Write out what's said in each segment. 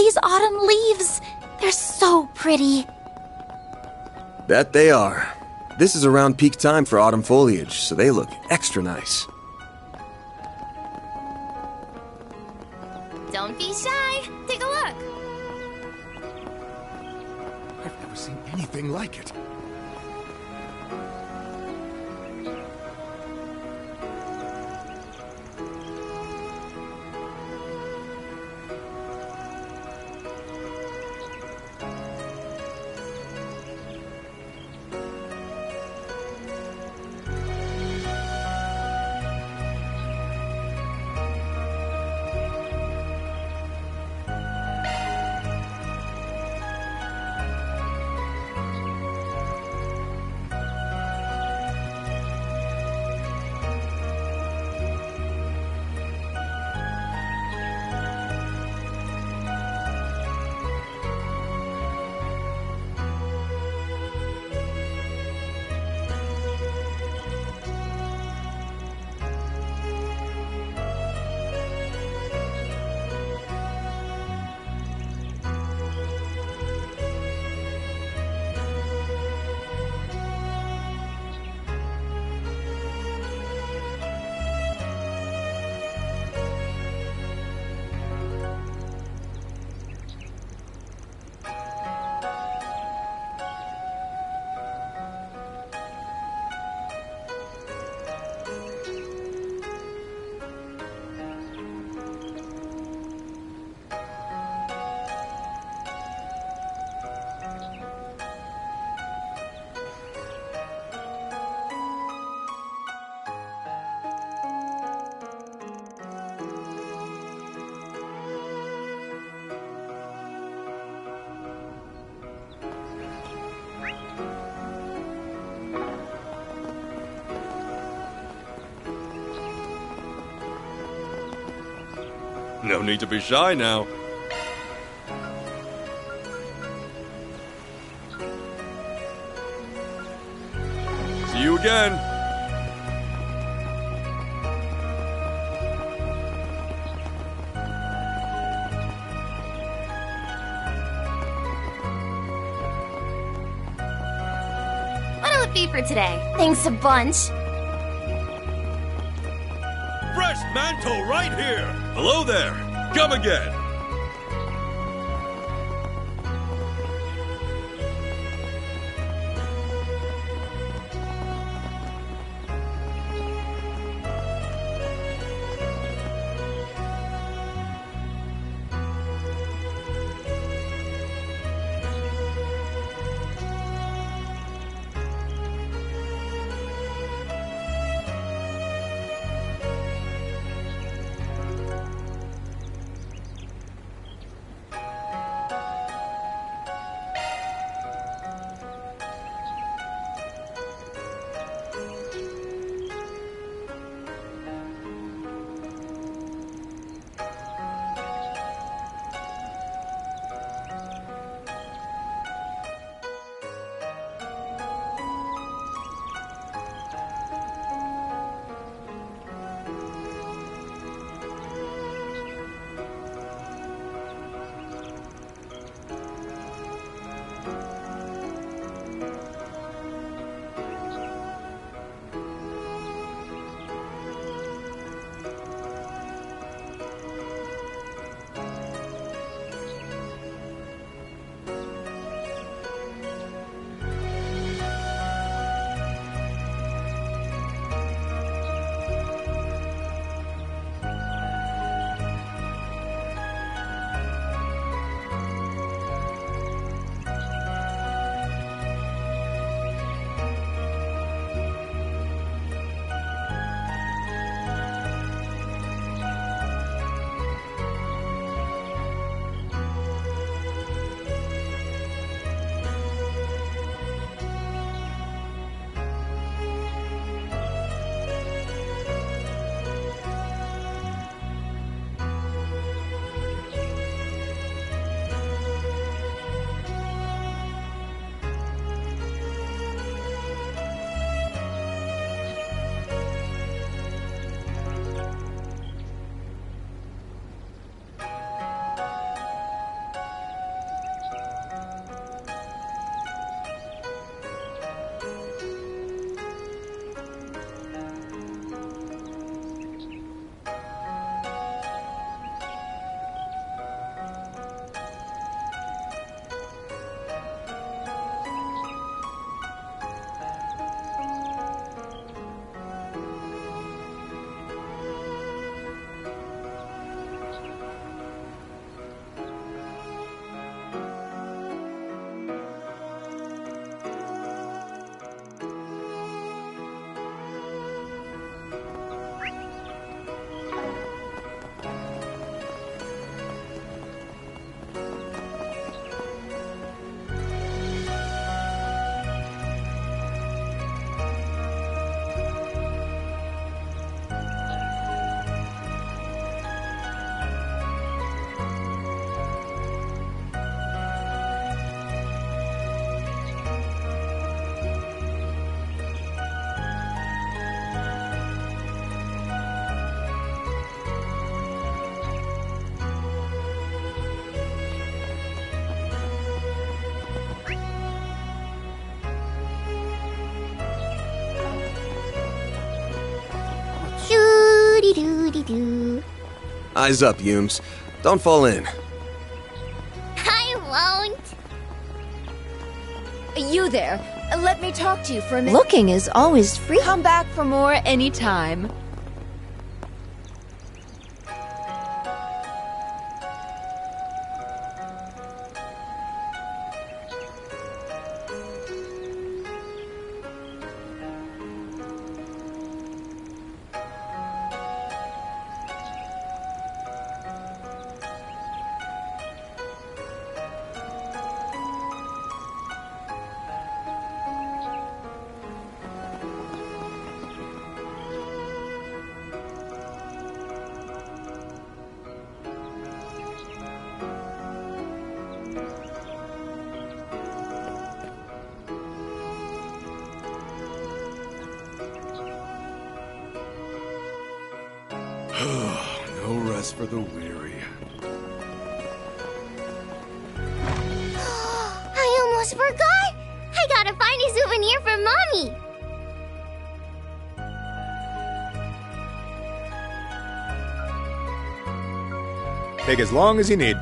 these autumn leaves. They're so pretty. That they are. This is around peak time for autumn foliage, so they look extra nice. Don't be shy. Take a look. I've never seen anything like it. No need to be shy now. See you again. What'll it be for today? Thanks a bunch. Fresh mantle right here. Hello there. Come again. do. Eyes up, Humes. Don't fall in. I won't. You there. Let me talk to you for a minute. Looking is always free. Come back for more anytime. No rest for the weary. I almost forgot. I gotta find a souvenir for Mommy. Take as long as you need.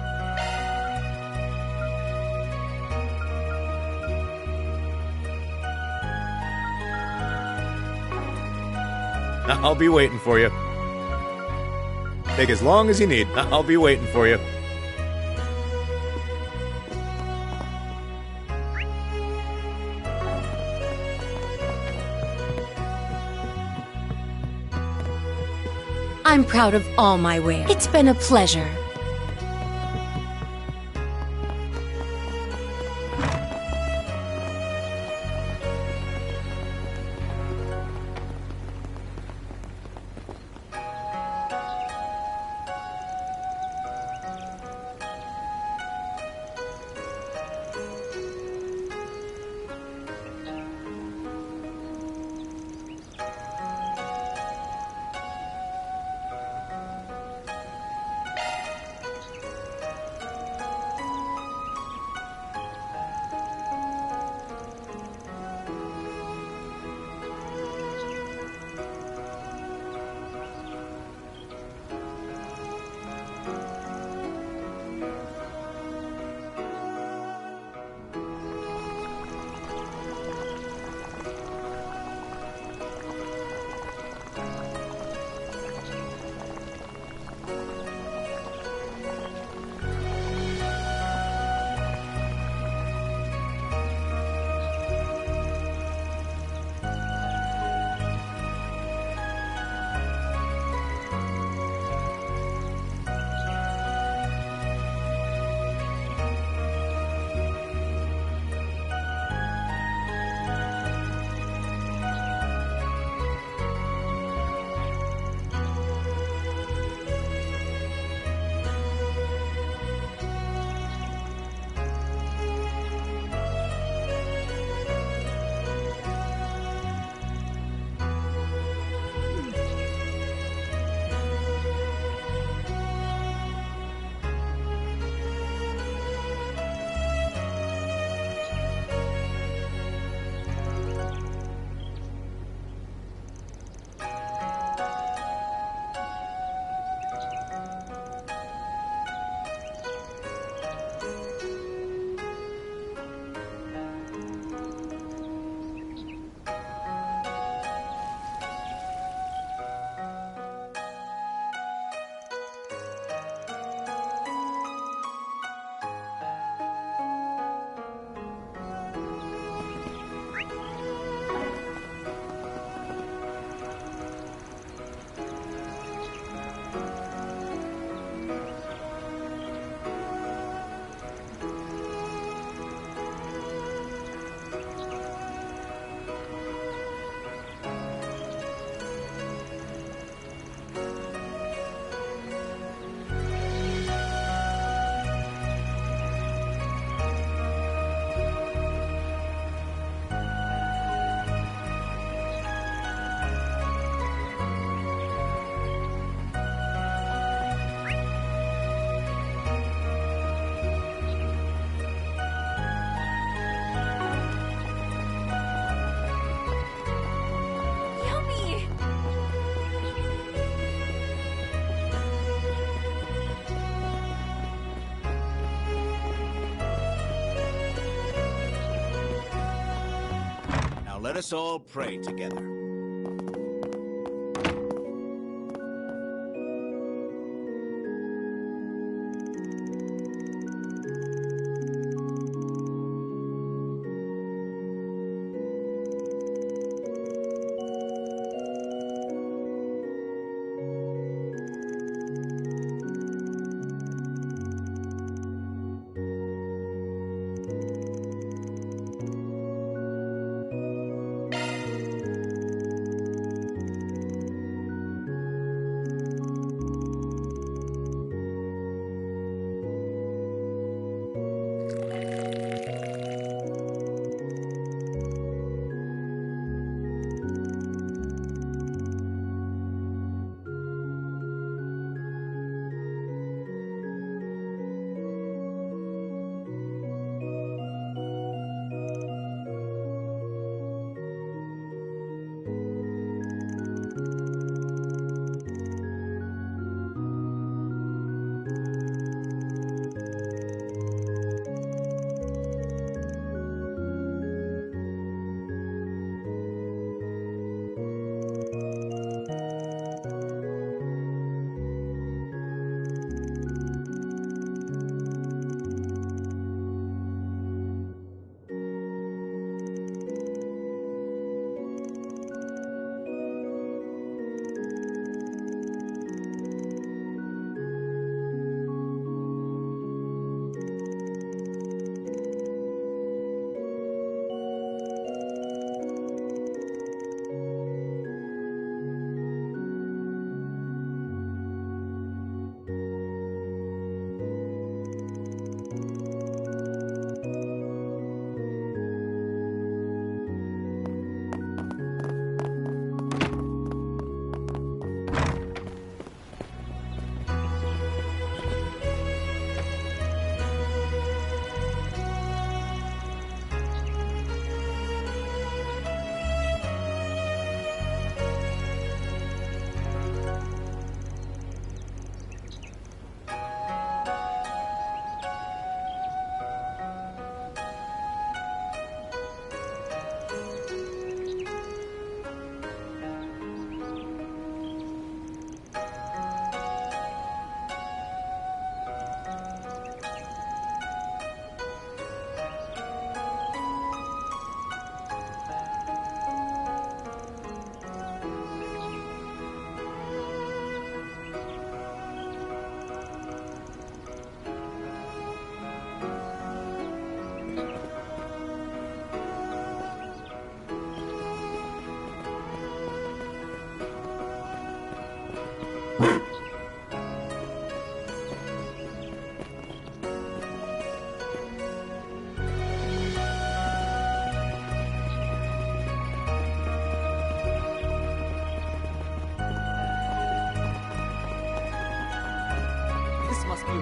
I'll be waiting for you. Take as long as you need. I'll be waiting for you. I'm proud of all my wares. It's been a pleasure. Let us all pray together.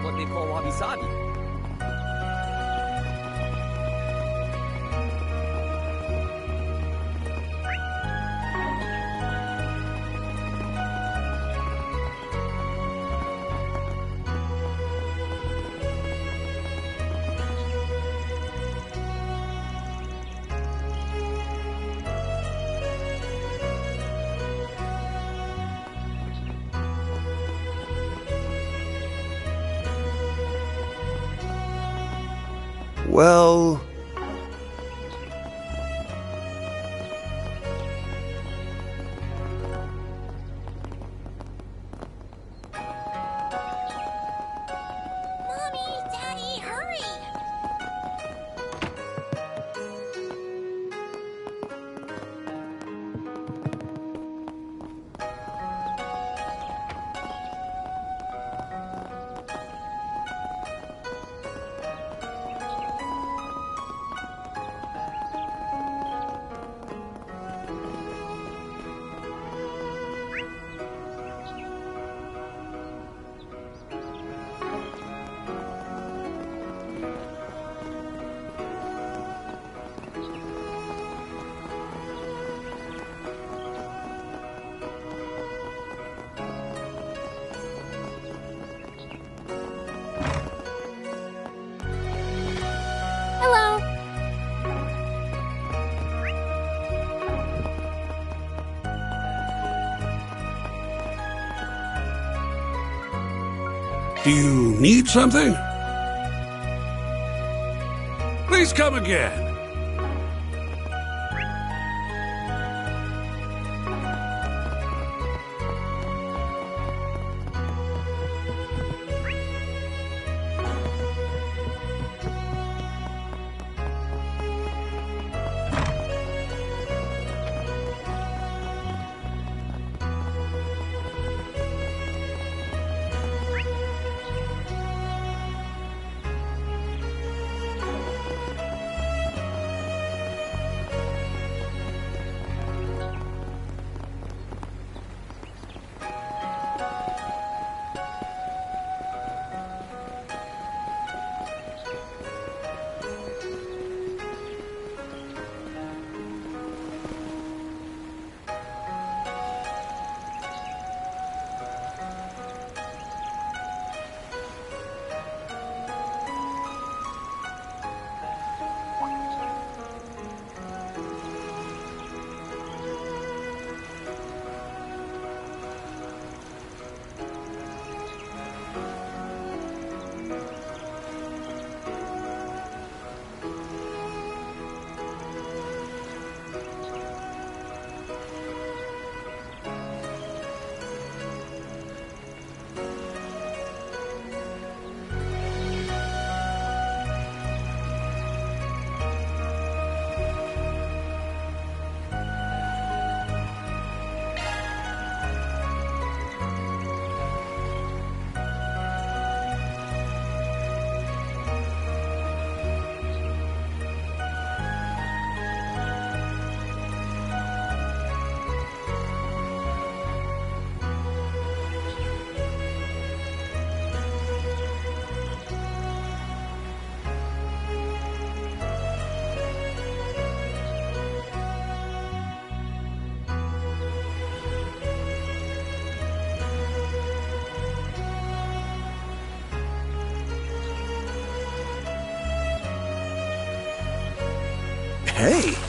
what they call wabi-sabi. Well... Mommy, Daddy, hurry! Do you need something? Please come again. Hey!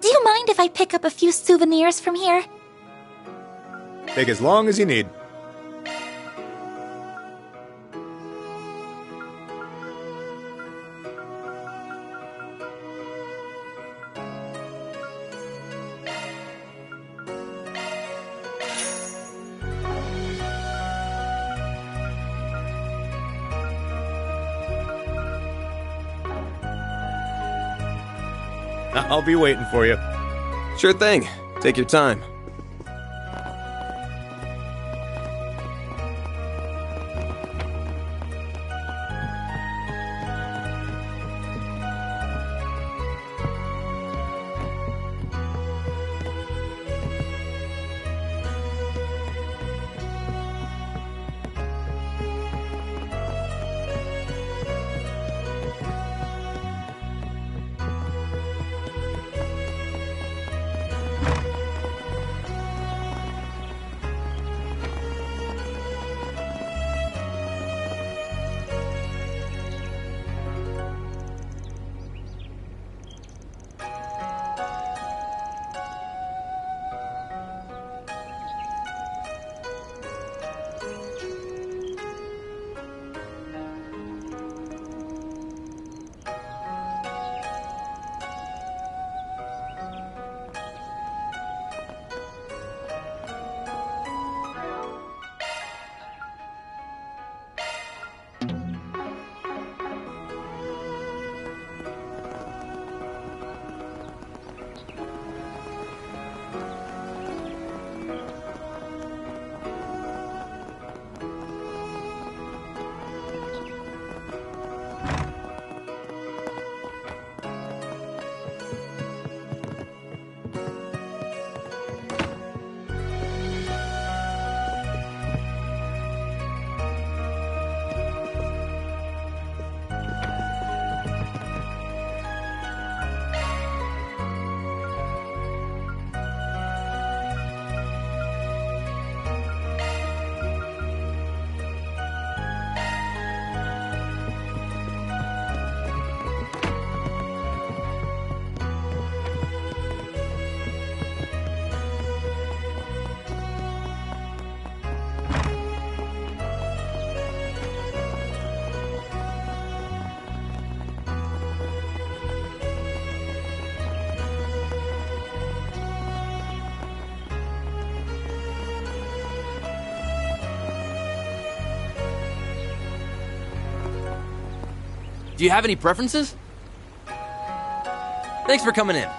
Do you mind if I pick up a few souvenirs from here? Take as long as you need. I'll be waiting for you. Sure thing. Take your time. Do you have any preferences? Thanks for coming in.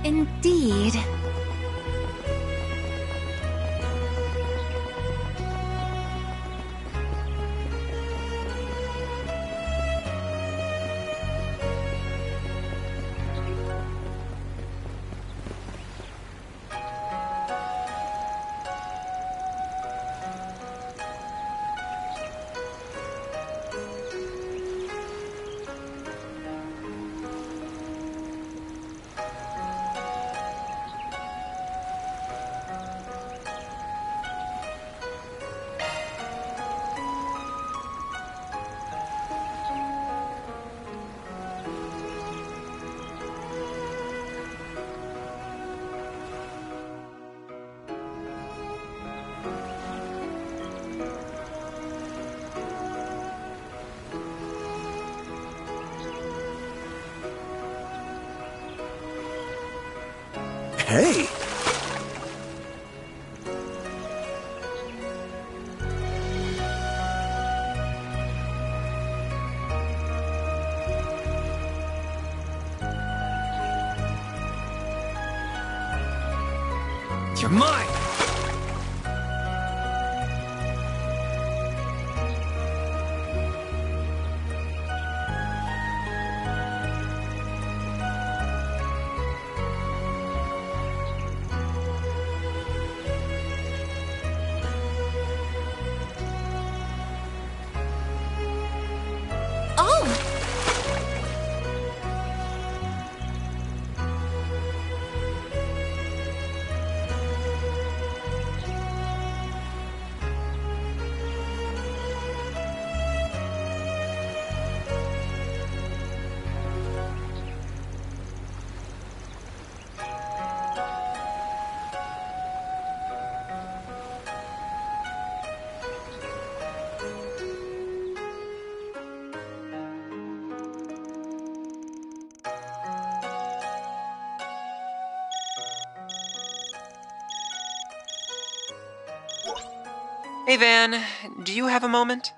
Indeed. Hey! You're mine! Hey Van, do you have a moment?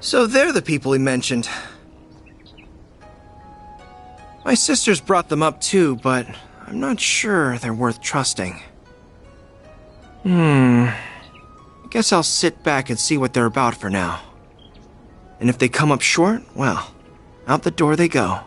So they're the people he mentioned. My sisters brought them up too, but I'm not sure they're worth trusting. I guess I'll sit back and see what they're about for now. And if they come up short, well, out the door they go.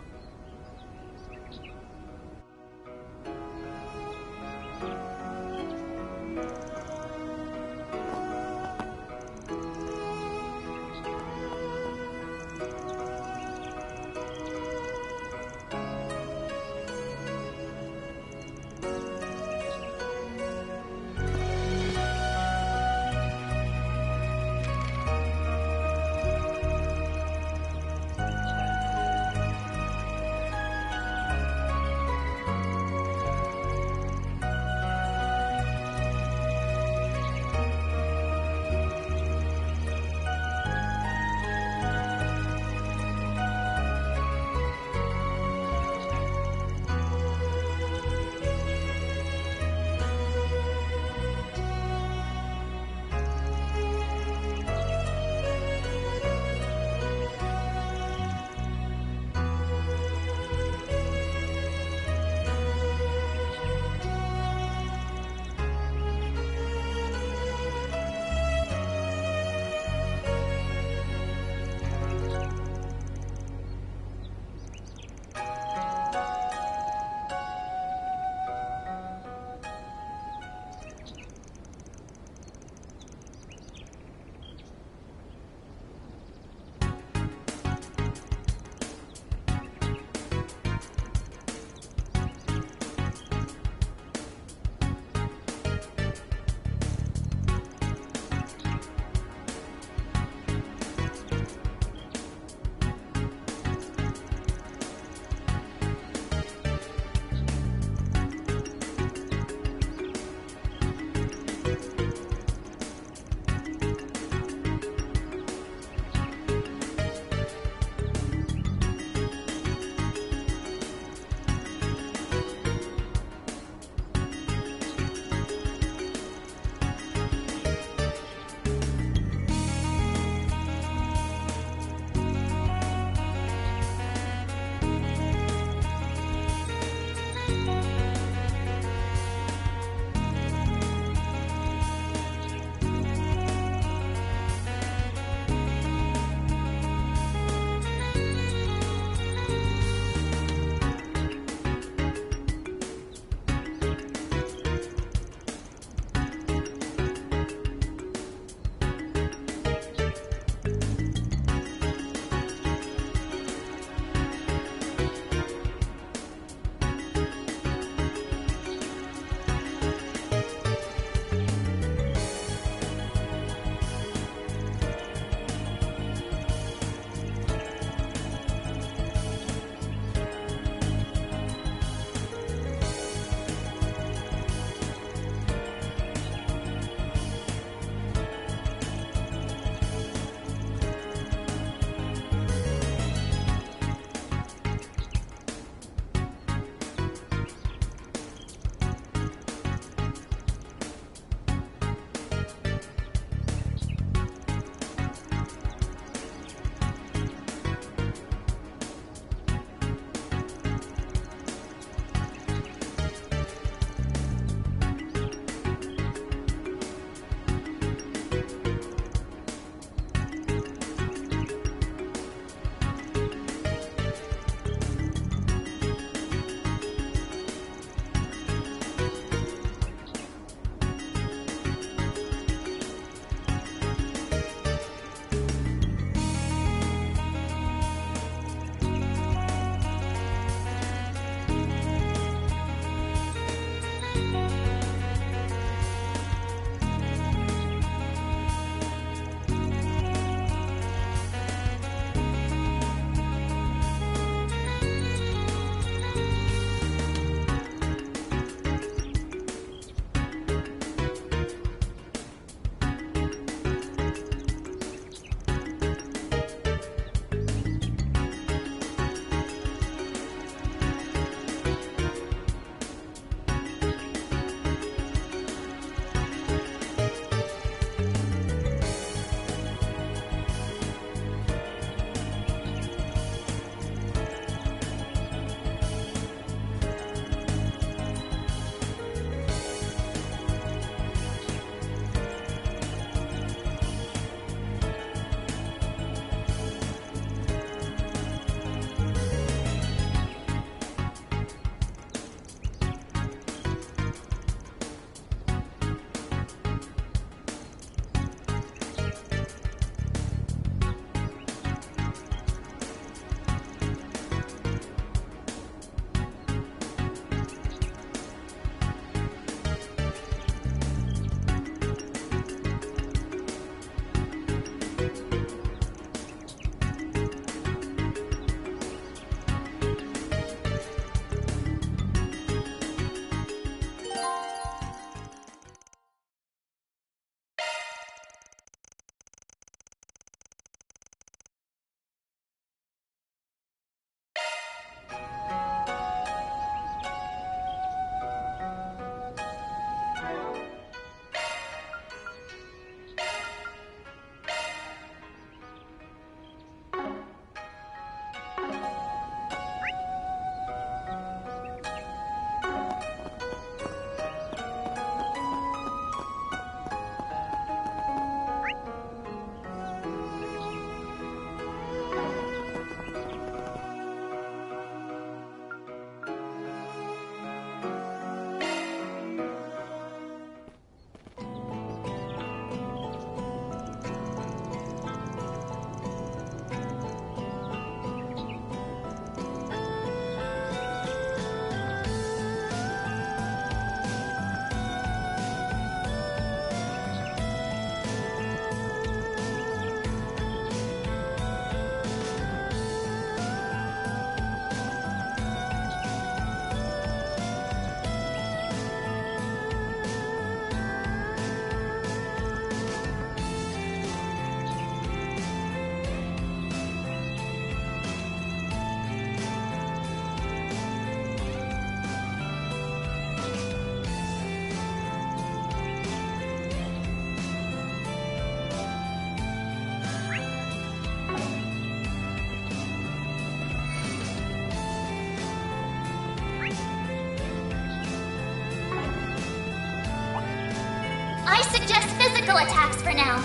attacks for now.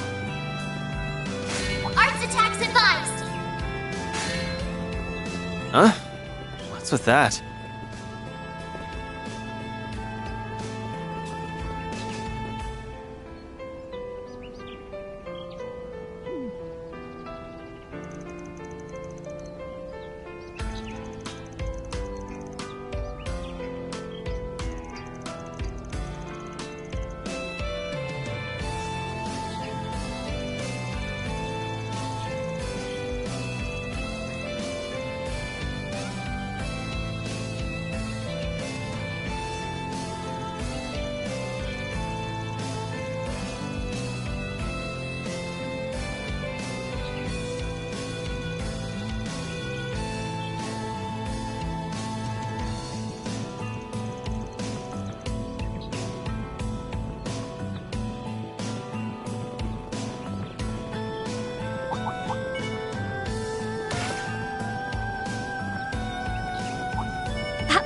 Arts attacks advised. Huh? What's with that?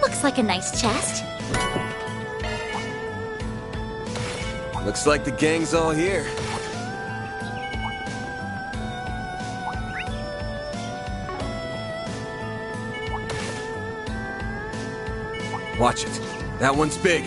Looks like a nice chest. Looks like the gang's all here. Watch it. That one's big.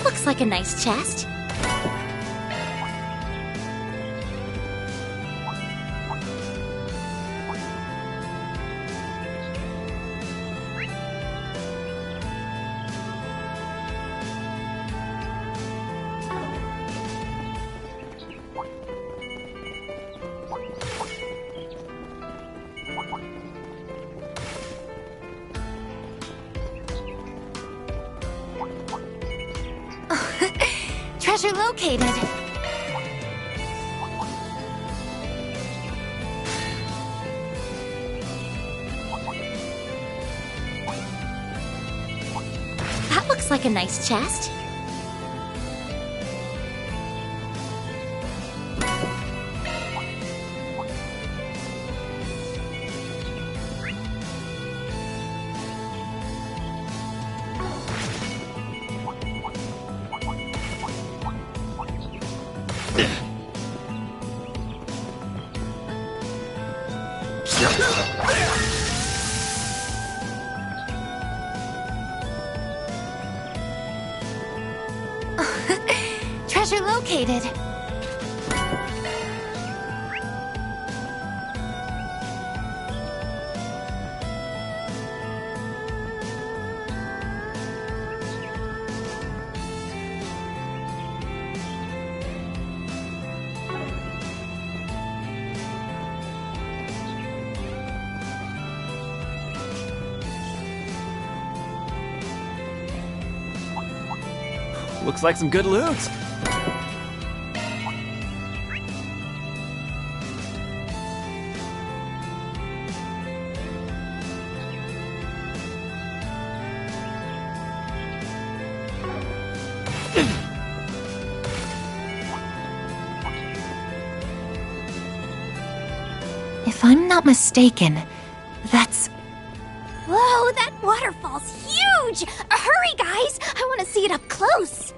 Looks like a nice chest. Treasure located. That looks like a nice chest. Treasure located. Looks like some good loot. If I'm not mistaken, that's... Whoa, that waterfall's huge! Hurry, guys! I want to see it up close.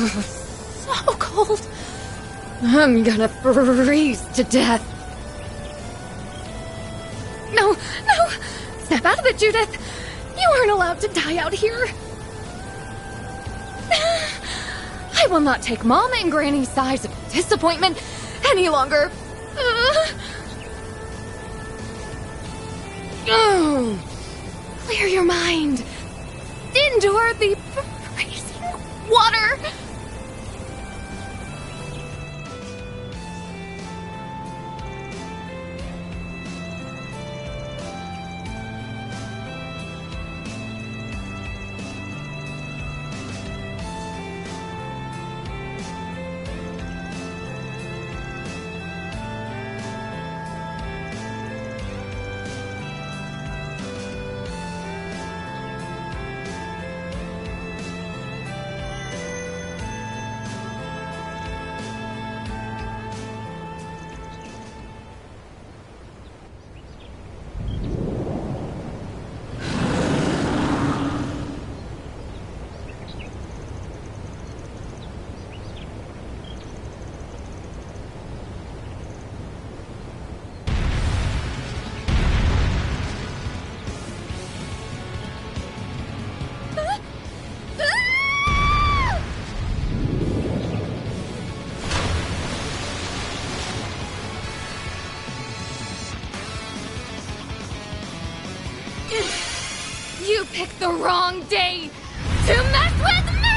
so cold. I'm gonna freeze to death. No, Snap out of it, Judith! You aren't allowed to die out here! I will not take Mom and Granny's size of disappointment any longer. Clear your mind. Endure the freezing water. You picked the wrong day to mess with me!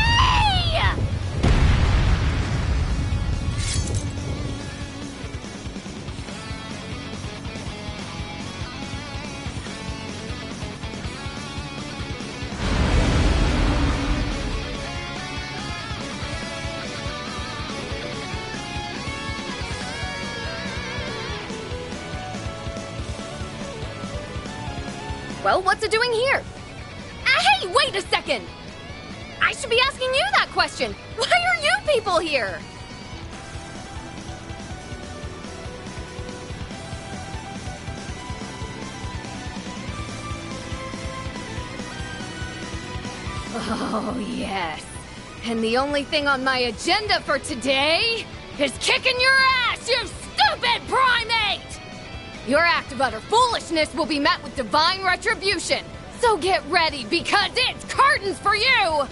Well, what's it doing here? Hey, wait a second! I should be asking you that question! Why are you people here? Oh, yes. And the only thing on my agenda for today is kicking your ass, you stupid primate! Your act of utter foolishness will be met with divine retribution. So get ready, because it's curtains for you!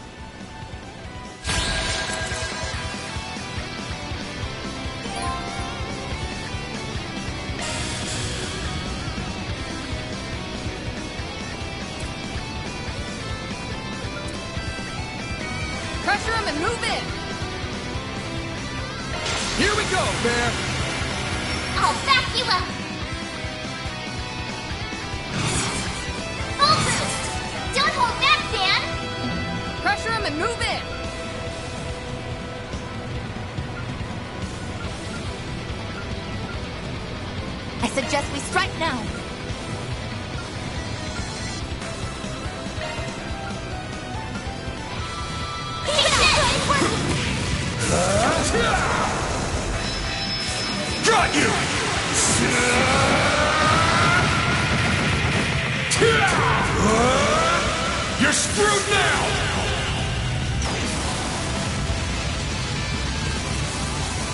Pressure him and move in! Here we go, Bear! I'll back you up! Full boost! Don't hold back, Dan! Pressure him and move in! I suggest we strike now. Got you! You're screwed now!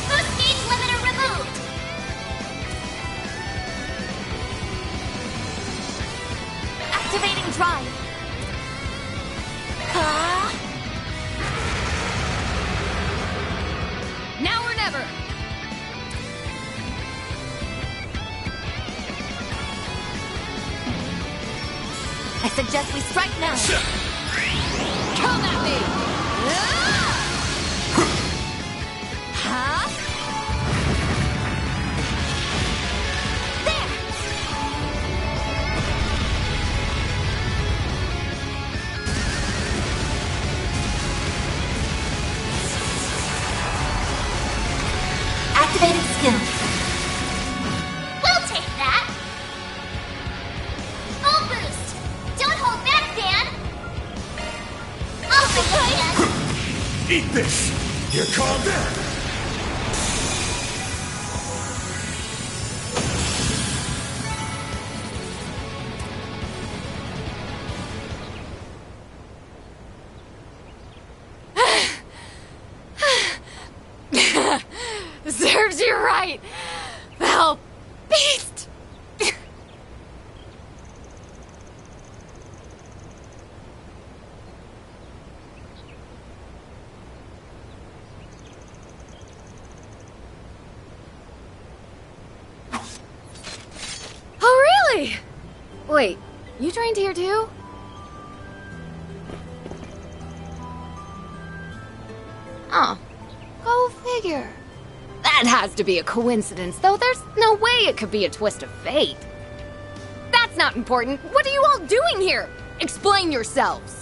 Boost gauge limiter removed! Activating drive. Now or never! I suggest we strike now. Come at me! Huh? There! Activating skill. We'll take that. Full boost. Don't hold back, Dan. I'll be good. Eat this! Here, calm down! Serves you right, foul beast! Wait, you trained here too? Oh, go figure. That has to be a coincidence, though there's no way it could be a twist of fate. That's not important. What are you all doing here? Explain yourselves.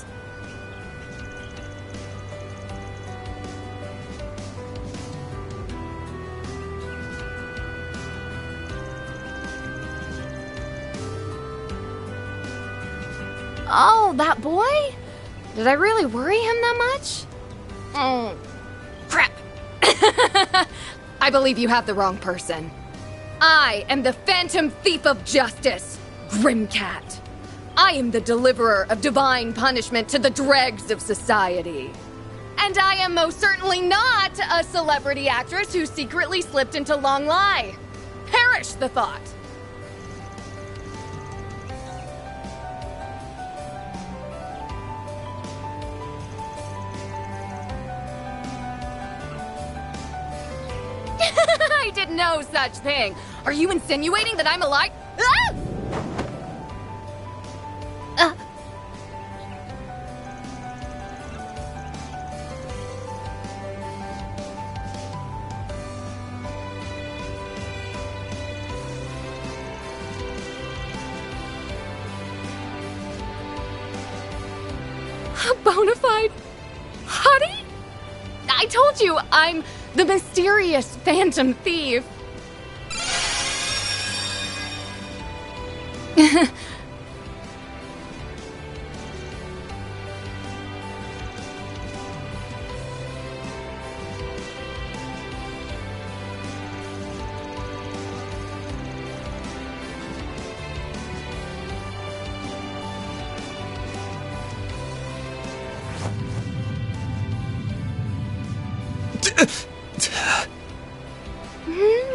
Oh, that boy? Did I really worry him that much? Oh, crap. I believe you have the wrong person. I am the Phantom Thief of Justice, Grimcat. I am the deliverer of divine punishment to the dregs of society. And I am most certainly not a celebrity actress who secretly slipped into Long Lie. Perish the thought. I did no such thing. Are you insinuating that I'm a lie? Ah! A bona fide hottie? I told you, I'm the mysterious Phantom Thief.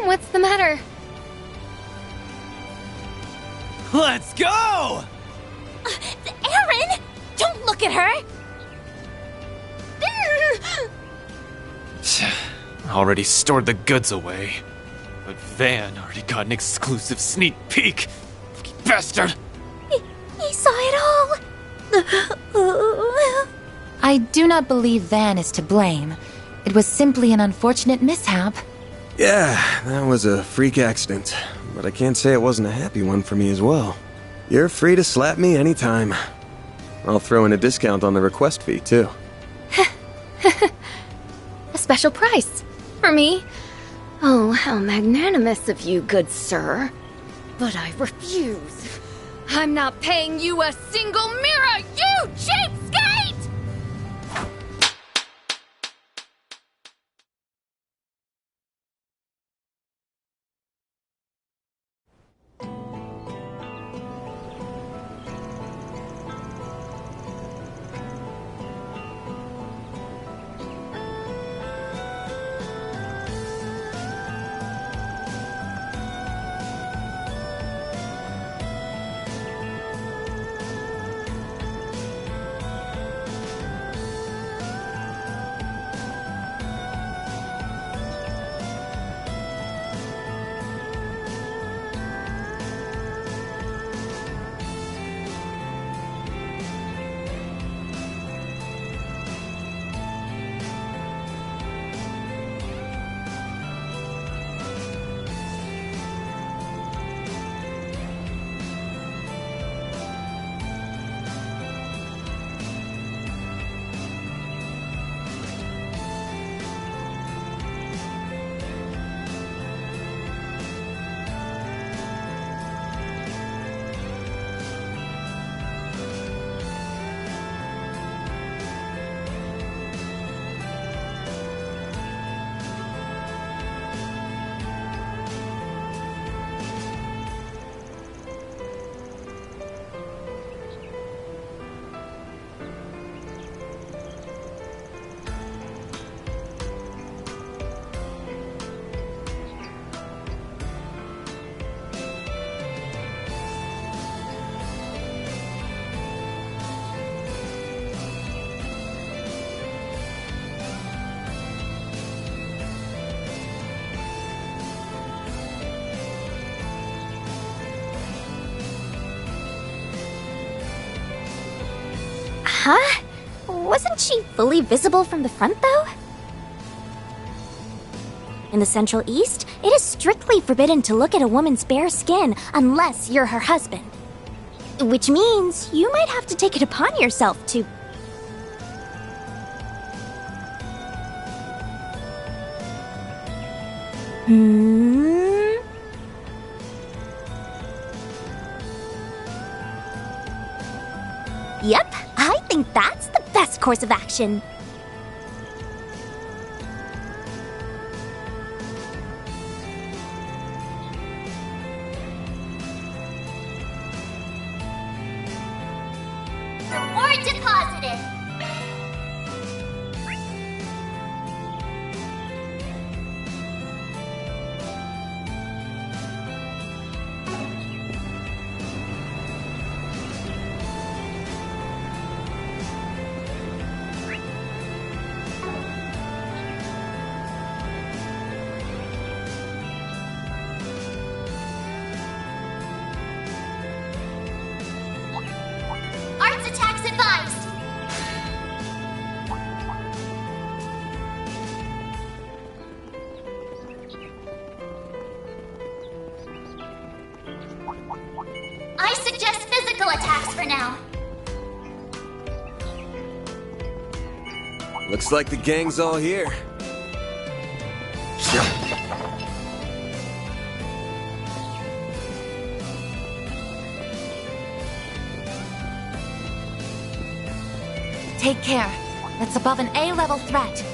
What's the matter? Let's go! Aaron! Don't look at her! Already stored the goods away. But Van already got an exclusive sneak peek. Fucking bastard! He saw it all! I do not believe Van is to blame. It was simply an unfortunate mishap. Yeah, that was a freak accident. But I can't say it wasn't a happy one for me as well. You're free to slap me anytime. I'll throw in a discount on the request fee, too. A special price. For me? Oh, how magnanimous of you, good sir. But I refuse. I'm not paying you a single mirror, you cheapskate! Huh? Wasn't she fully visible from the front, though? In the Central East, it is strictly forbidden to look at a woman's bare skin unless you're her husband. Which means you might have to take it upon yourself to... Yep, I think that's the best course of action. Reward deposited. Arts attacks advised. I suggest physical attacks for now. Looks like the gang's all here. Take care. That's above an A-level threat.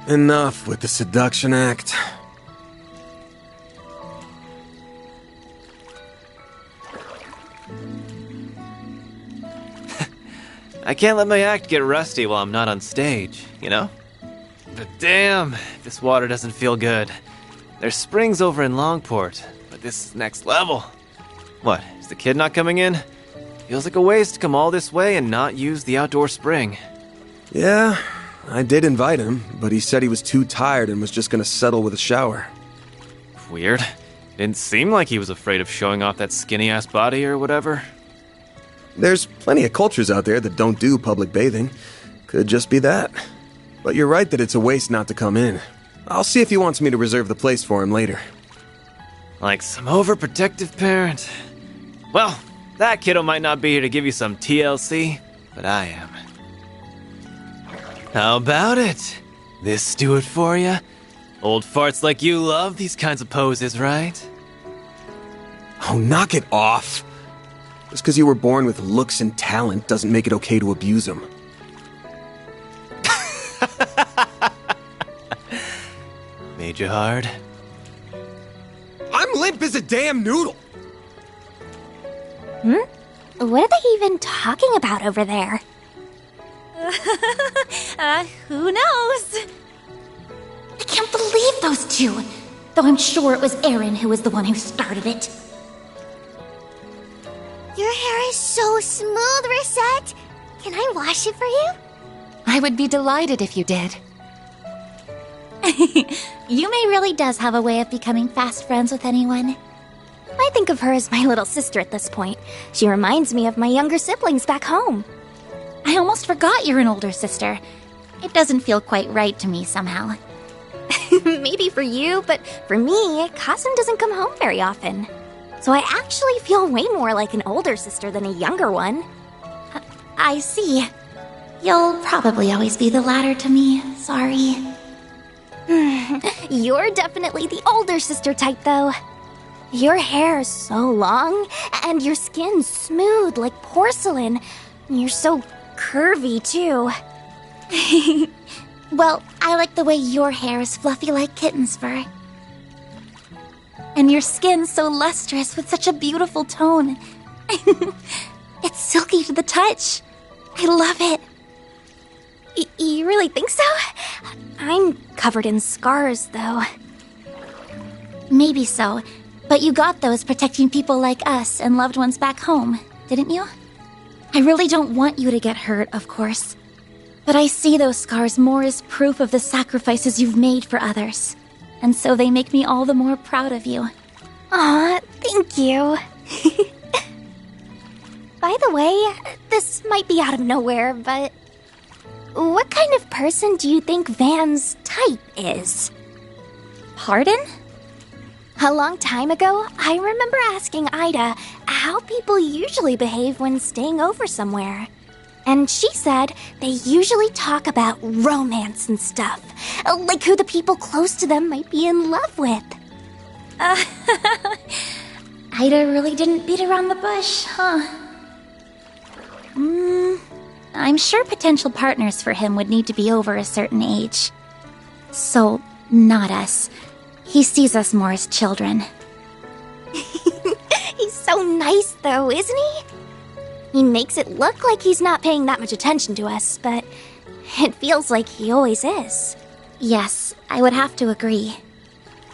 Enough with the seduction act. I can't let my act get rusty while I'm not on stage, you know? But damn, this water doesn't feel good. There's springs over in Longport, but this is next level. What, is the kid not coming in? Feels like a waste to come all this way and not use the outdoor spring. Yeah, I did invite him, but he said he was too tired and was just gonna settle with a shower. Weird. Didn't seem like he was afraid of showing off that skinny-ass body or whatever. There's plenty of cultures out there that don't do public bathing. Could just be that. But you're right that it's a waste not to come in. I'll see if he wants me to reserve the place for him later. Like some overprotective parent. Well, that kiddo might not be here to give you some TLC, but I am. How about it? This do it for you? Old farts like you love these kinds of poses, right? Oh, knock it off! Just because you were born with looks and talent doesn't make it okay to abuse them. Made you hard? I'm limp as a damn noodle! What are they even talking about over there? Who knows? I can't believe those two. Though I'm sure it was Aaron who was the one who started it. Your hair is so smooth, Reset. Can I wash it for you? I would be delighted if you did. Yume really does have a way of becoming fast friends with anyone. I think of her as my little sister at this point. She reminds me of my younger siblings back home. I almost forgot you're an older sister. It doesn't feel quite right to me somehow. Maybe for you, but for me, Kasim doesn't come home very often. So I actually feel way more like an older sister than a younger one. I see. You'll probably always be the latter to me. Sorry. You're definitely the older sister type, though. Your hair is so long, and your skin's smooth like porcelain. You're so curvy, too. Well, I like the way your hair is fluffy like kitten's fur. And your skin's so lustrous with such a beautiful tone. It's silky to the touch. I love it. You really think so? I'm covered in scars, though. Maybe so, but you got those protecting people like us and loved ones back home, didn't you? I really don't want you to get hurt, of course. But I see those scars more as proof of the sacrifices you've made for others. And so they make me all the more proud of you. Aw, thank you. By the way, this might be out of nowhere, but what kind of person do you think Van's type is? Pardon? A long time ago, I remember asking Ida how people usually behave when staying over somewhere. And she said they usually talk about romance and stuff, like who the people close to them might be in love with. Ida really didn't beat around the bush, huh? I'm sure potential partners for him would need to be over a certain age. So, not us. He sees us more as children. He's so nice, though, isn't he? He makes it look like he's not paying that much attention to us, but it feels like he always is. Yes, I would have to agree.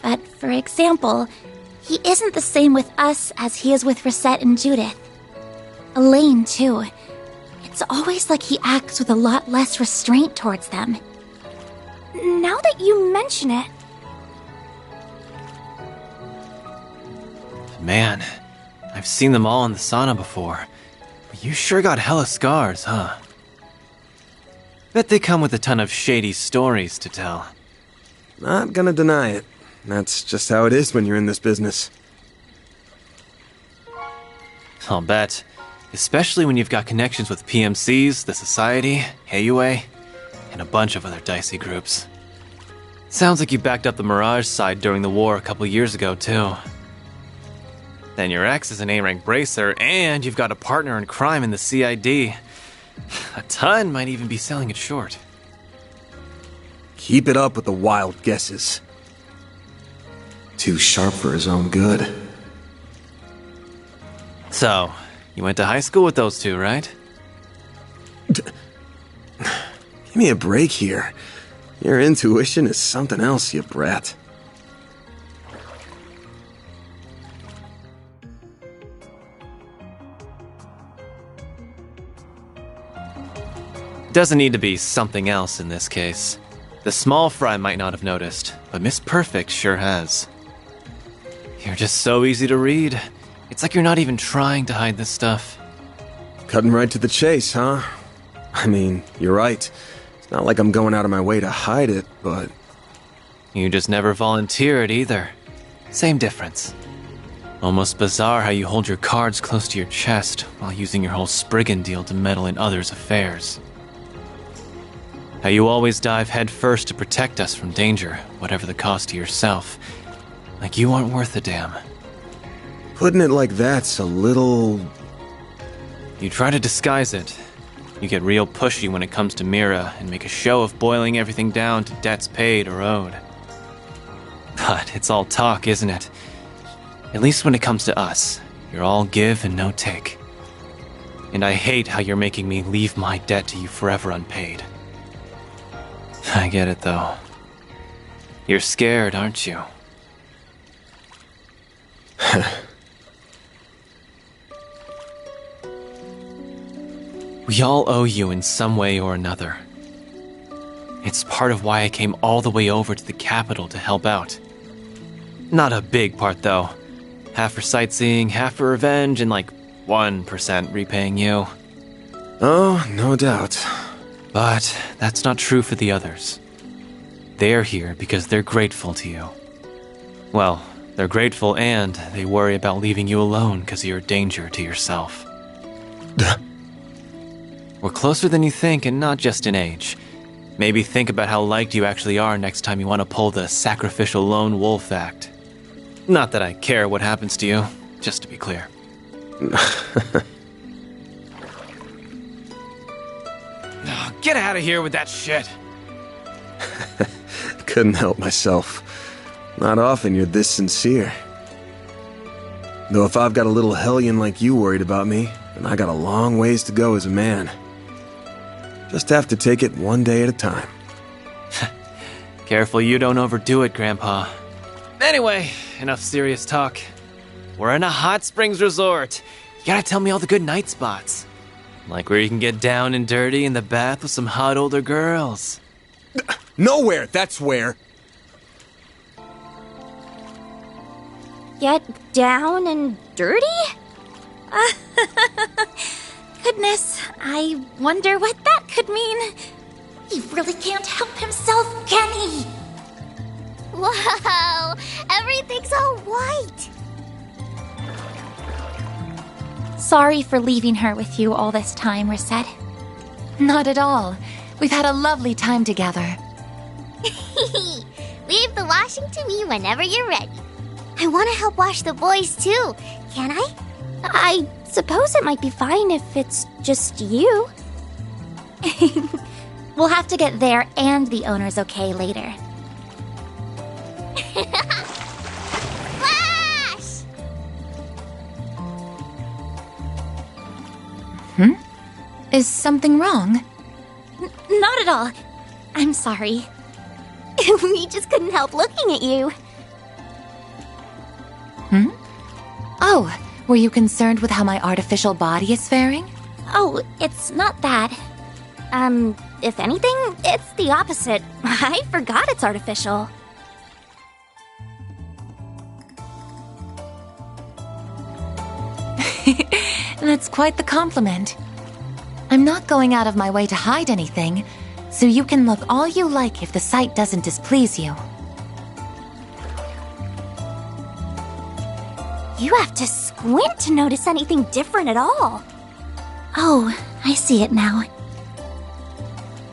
But, for example, he isn't the same with us as he is with Reset and Judith. Elaine, too. It's always like he acts with a lot less restraint towards them. Now that you mention it... Man, I've seen them all in the sauna before. You sure got hella scars, huh? Bet they come with a ton of shady stories to tell. Not gonna deny it. That's just how it is when you're in this business. I'll bet. Especially when you've got connections with PMCs, the Society, AUA, and a bunch of other dicey groups. Sounds like you backed up the Mirage side during the war a couple years ago, too. Then your ex is an A-rank bracer, and you've got a partner in crime in the CID. A ton might even be selling it short. Keep it up with the wild guesses. Too sharp for his own good. So, you went to high school with those two, right? Give me a break here. Your intuition is something else, you brat. Doesn't need to be something else in this case. The small fry might not have noticed, but Miss Perfect sure has. You're just so easy to read. It's like you're not even trying to hide this stuff. Cutting right to the chase, huh? I mean, you're right. It's not like I'm going out of my way to hide it, but... You just never volunteer it either. Same difference. Almost bizarre how you hold your cards close to your chest while using your whole Spriggan deal to meddle in others' affairs. How you always dive headfirst to protect us from danger, whatever the cost to yourself. Like you aren't worth a damn. Putting it like that's a little... You try to disguise it. You get real pushy when it comes to Mira and make a show of boiling everything down to debts paid or owed. But it's all talk, isn't it? At least when it comes to us, you're all give and no take. And I hate how you're making me leave my debt to you forever unpaid. I get it, though. You're scared, aren't you? We all owe you in some way or another. It's part of why I came all the way over to the capital to help out. Not a big part, though. Half for sightseeing, half for revenge, and like 1% repaying you. Oh, no doubt. But that's not true for the others. They're here because they're grateful to you. Well, they're grateful and they worry about leaving you alone because of your danger to yourself. We're closer than you think, and not just in age. Maybe think about how liked you actually are next time you want to pull the sacrificial lone wolf act. Not that I care what happens to you, just to be clear. Get out of here with that shit! Couldn't help myself. Not often you're this sincere. Though if I've got a little hellion like you worried about me, then I got a long ways to go as a man. Just have to take it one day at a time. Careful you don't overdo it, Grandpa. Anyway, enough serious talk. We're in a hot springs resort. You gotta tell me all the good night spots. Like where you can get down and dirty in the bath with some hot older girls. Nowhere, that's where. Get down and dirty? Goodness, I wonder what that could mean. He really can't help himself, can he? Wow, everything's all white. Sorry for leaving her with you all this time, Reset. Not at all. We've had a lovely time together. Leave the washing to me whenever you're ready. I want to help wash the boys too. Can I? I suppose it might be fine if it's just you. We'll have to get there and the owner's okay later. Flash! Is something wrong? Not at all. I'm sorry. We just couldn't help looking at you. Oh, were you concerned with how my artificial body is faring? Oh, it's not that. If anything, it's the opposite. I forgot it's artificial. That's quite the compliment. I'm not going out of my way to hide anything, so you can look all you like if the sight doesn't displease you. You have to squint to notice anything different at all. Oh, I see it now.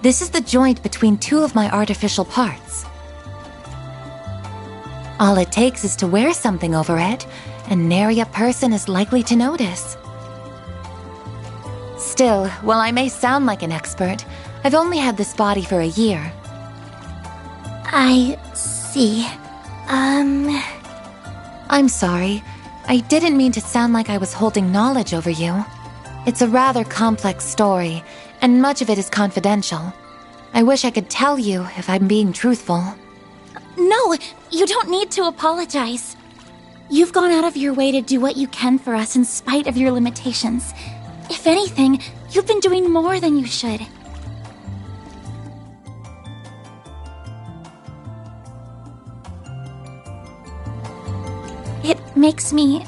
This is the joint between two of my artificial parts. All it takes is to wear something over it, and nary a person is likely to notice. Still, while I may sound like an expert, I've only had this body for a year. I see. I'm sorry. I didn't mean to sound like I was holding knowledge over you. It's a rather complex story, and much of it is confidential. I wish I could tell you if I'm being truthful. No, you don't need to apologize. You've gone out of your way to do what you can for us in spite of your limitations. If anything, you've been doing more than you should. It makes me,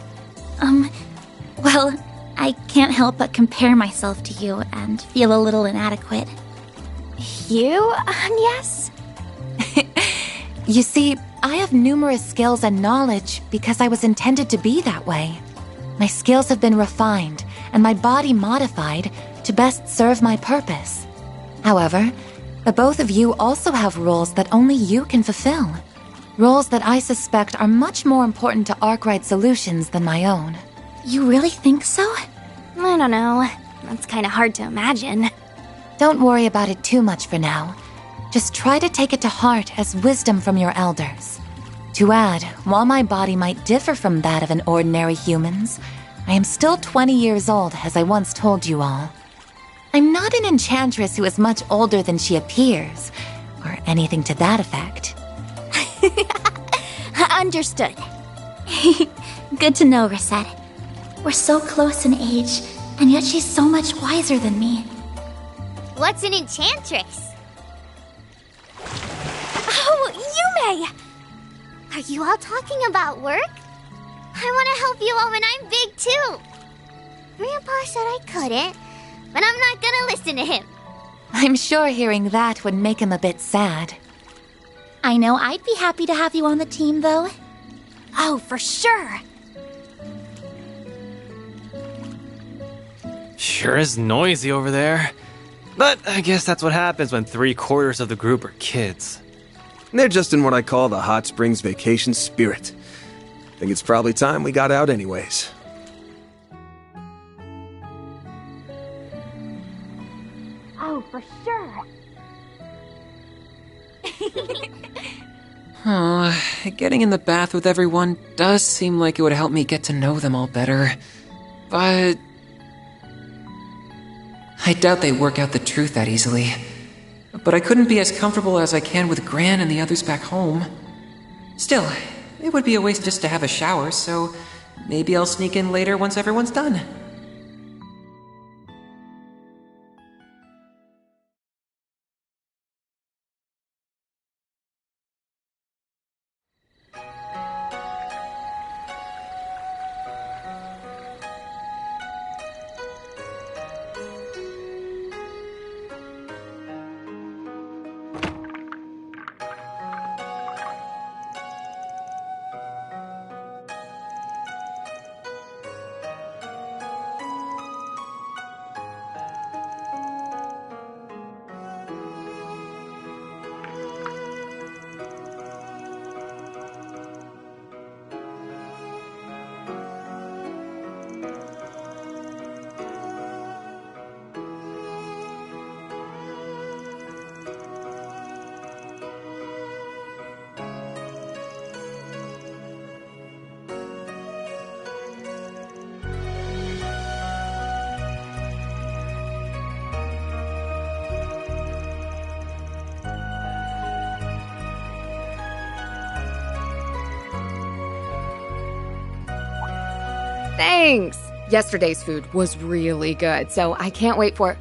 well, I can't help but compare myself to you and feel a little inadequate. You, yes? You see, I have numerous skills and knowledge because I was intended to be that way. My skills have been refined and my body modified to best serve my purpose. However, the both of you also have roles that only you can fulfill. Roles that I suspect are much more important to Arkwright Solutions than my own. You really think so? I don't know. That's kind of hard to imagine. Don't worry about it too much for now. Just try to take it to heart as wisdom from your elders. To add, while my body might differ from that of an ordinary human's, I am still 20 years old, as I once told you all. I'm not an enchantress who is much older than she appears, or anything to that effect. Understood. Good to know, Rosette. We're so close in age, and yet she's so much wiser than me. What's an enchantress? Oh, Yume! Are you all talking about work? I want to help you all when I'm big, too. Grandpa said I couldn't, but I'm not gonna listen to him. I'm sure hearing that would make him a bit sad. I know I'd be happy to have you on the team, though. Oh, for sure. Sure is noisy over there. But I guess that's what happens when 3/4 of the group are kids. They're just in what I call the hot springs vacation spirit. Think it's probably time we got out anyways. Oh, for sure. Oh, getting in the bath with everyone does seem like it would help me get to know them all better. But I doubt they work out the truth that easily. But I couldn't be as comfortable as I can with Gran and the others back home. Still, it would be a waste just to have a shower, so maybe I'll sneak in later once everyone's done. Thanks! Yesterday's food was really good, so I can't wait for...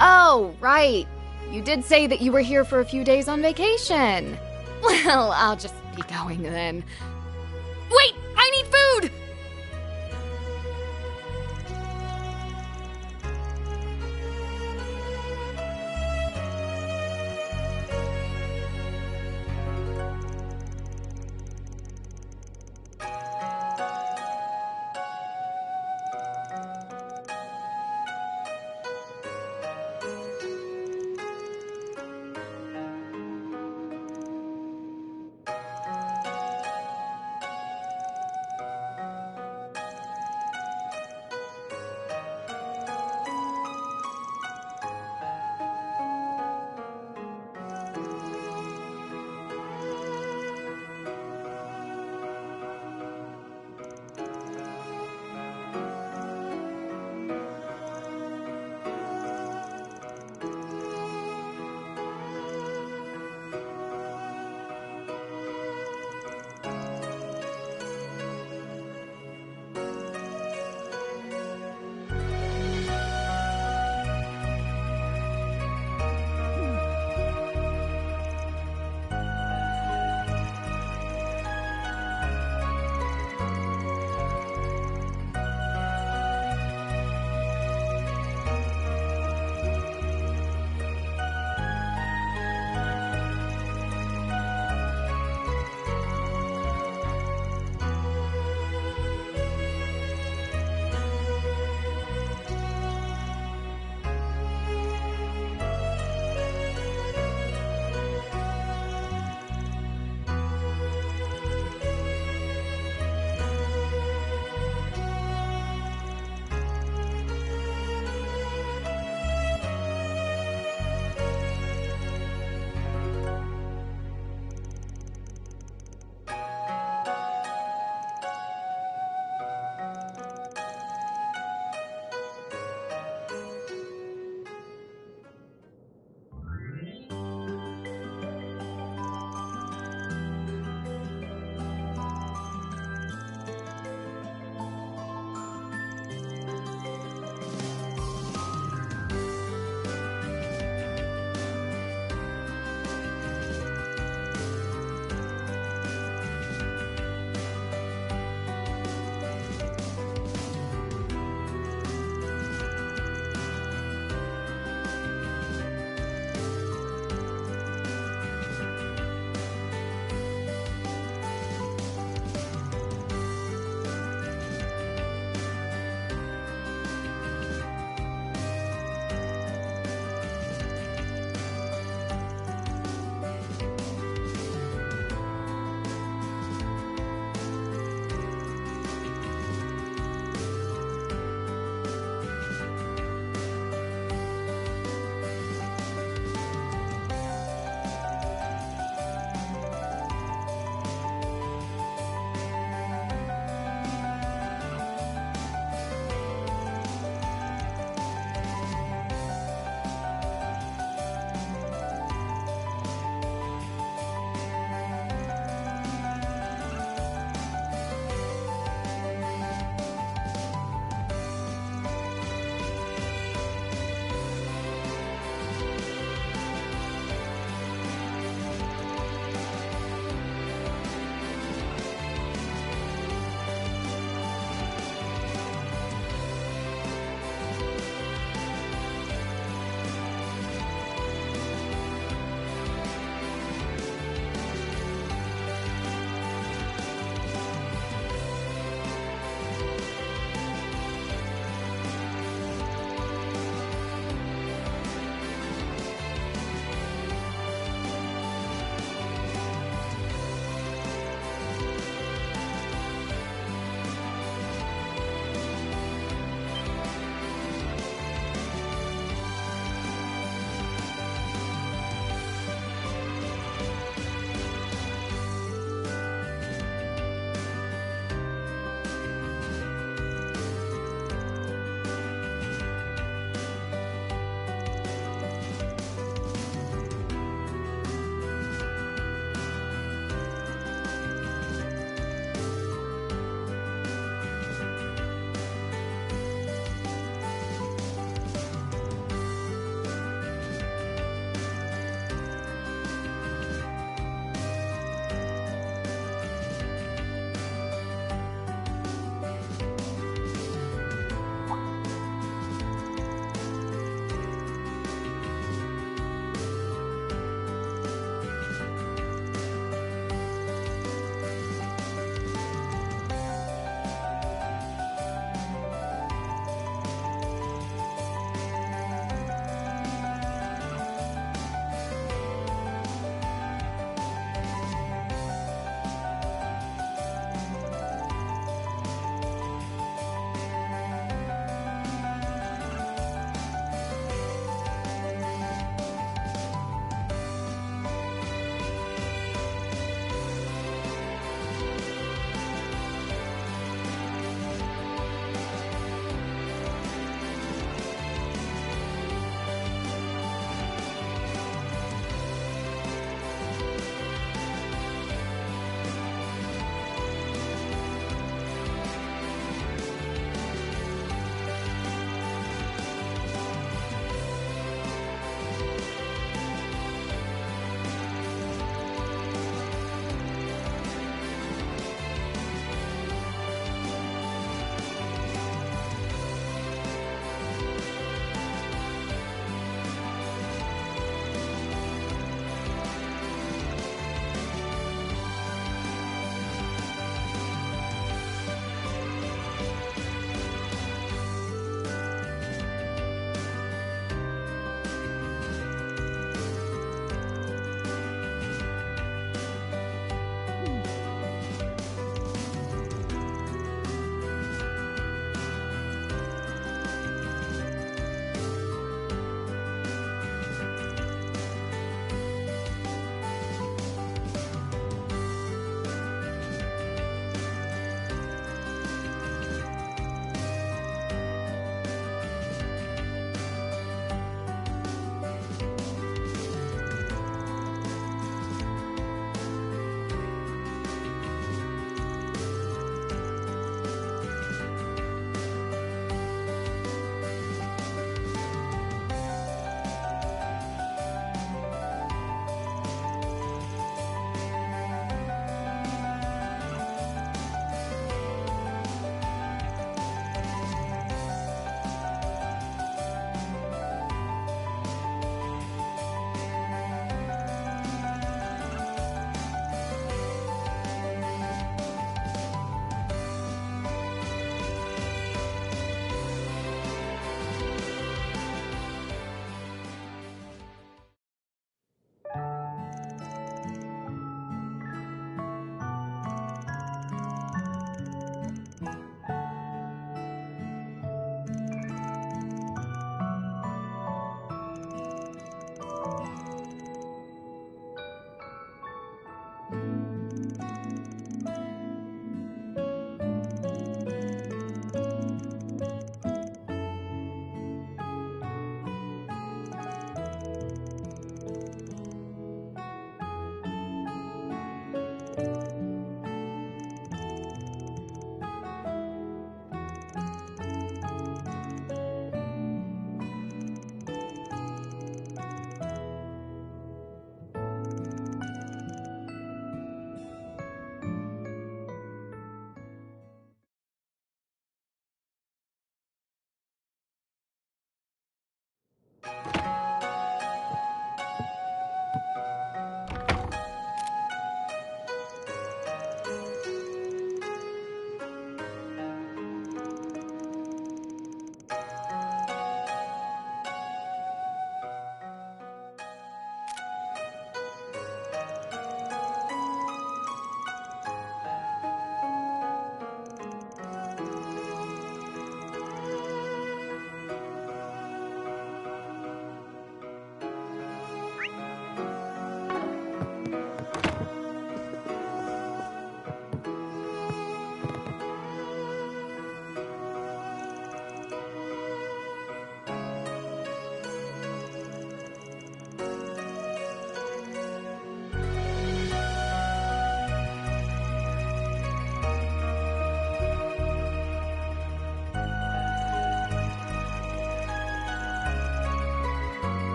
Oh, right. You did say that you were here for a few days on vacation. Well, I'll just be going then. Wait! I need food!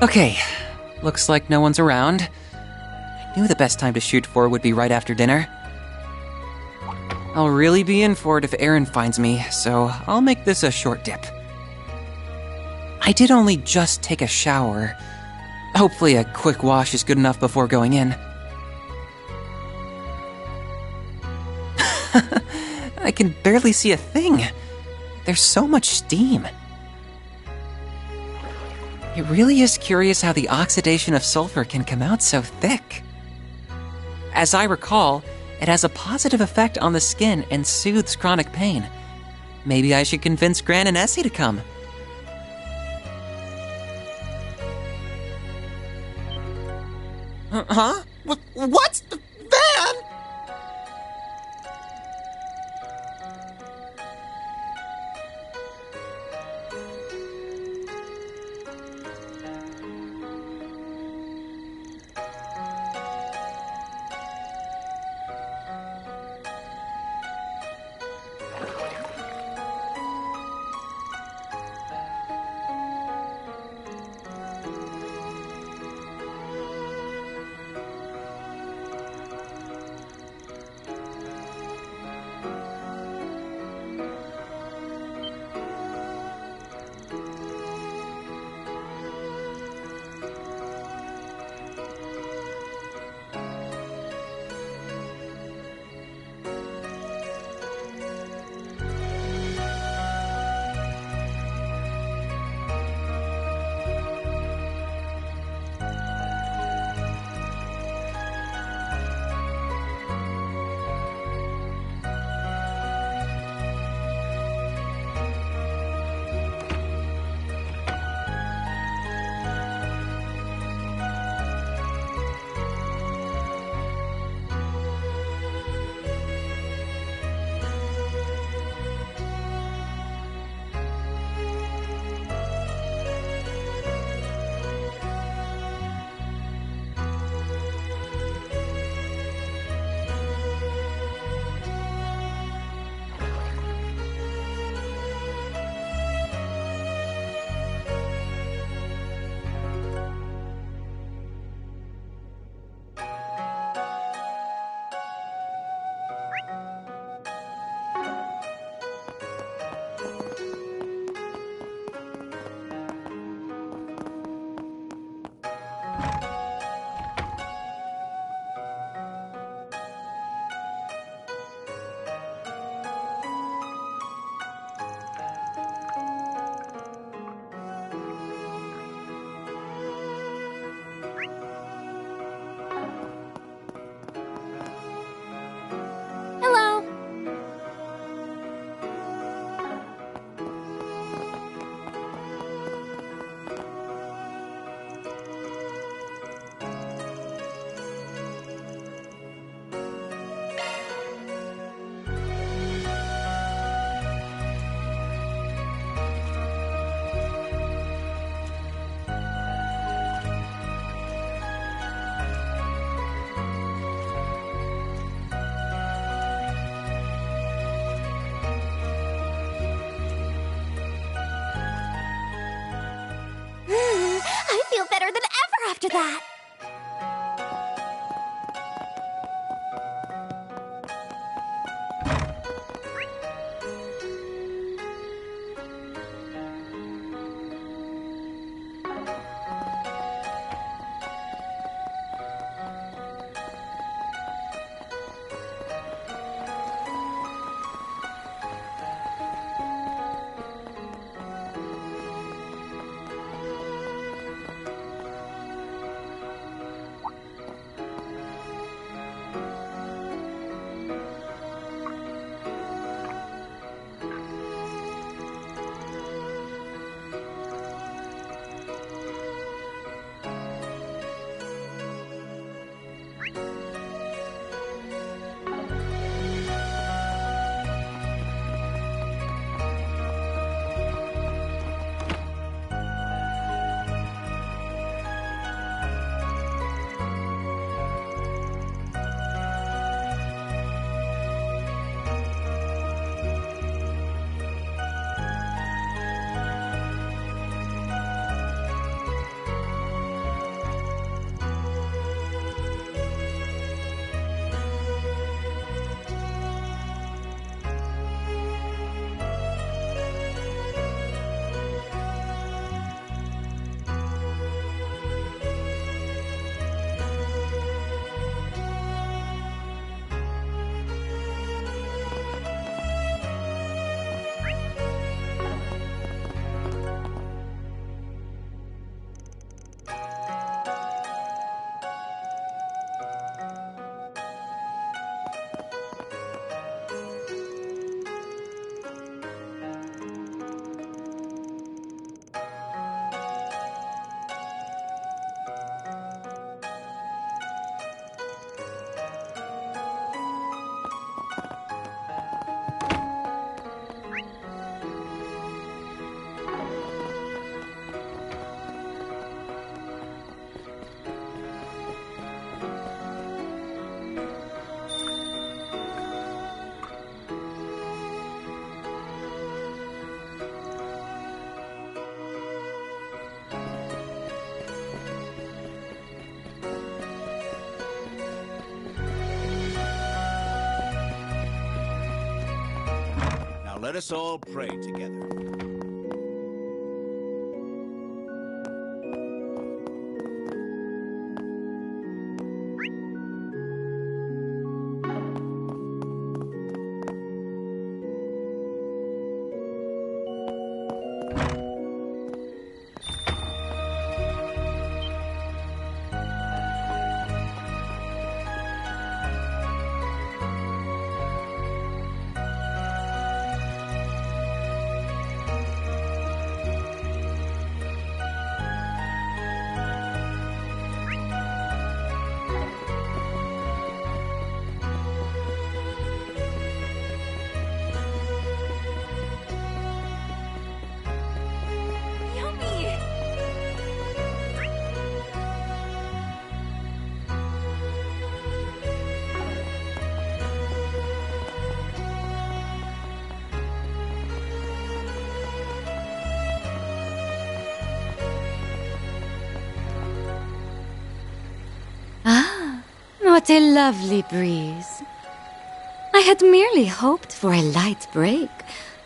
Okay, looks like no one's around. I knew the best time to shoot for would be right after dinner. I'll really be in for it if Aaron finds me, so I'll make this a short dip. I did only just take a shower. Hopefully a quick wash is good enough before going in. I can barely see a thing. There's so much steam. It really is curious how the oxidation of sulfur can come out so thick. As I recall, it has a positive effect on the skin and soothes chronic pain. Maybe I should convince Gran and Essie to come. Huh? What? Van? better than ever after that. Let us all pray together. What a lovely breeze. I had merely hoped for a light break,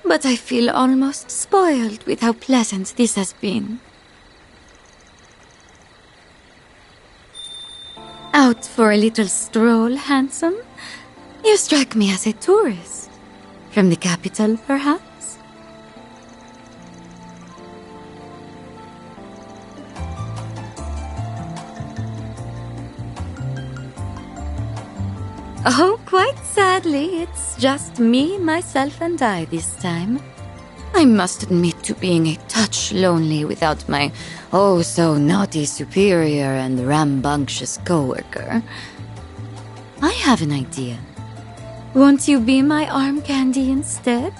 but I feel almost spoiled with how pleasant this has been. Out for a little stroll, handsome? You strike me as a tourist. From the capital, perhaps? Oh, quite sadly, it's just me, myself, and I this time. I must admit to being a touch lonely without my oh-so-naughty superior and rambunctious coworker. I have an idea. Won't you be my arm candy instead?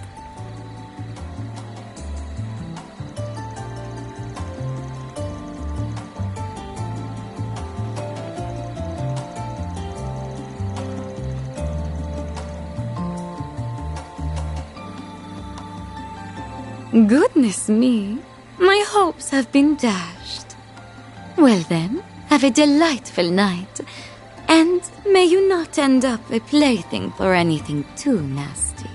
Goodness me, my hopes have been dashed. Well then, have a delightful night, and may you not end up a plaything for anything too nasty.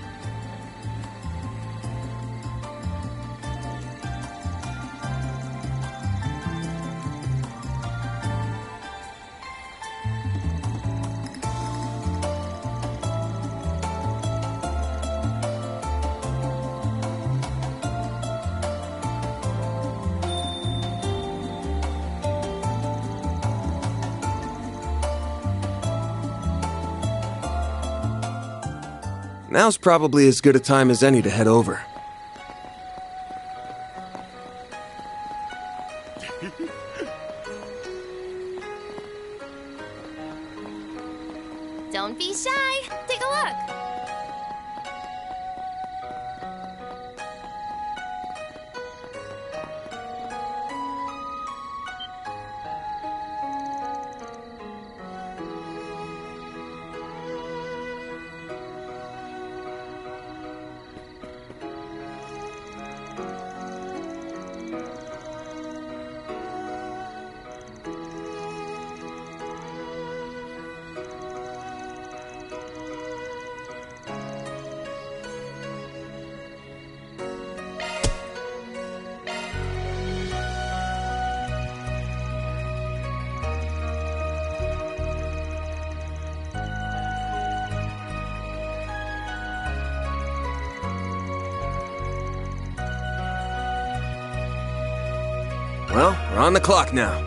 Now's probably as good a time as any to head over. Don't be shy. Take a look. Well, we're on the clock now.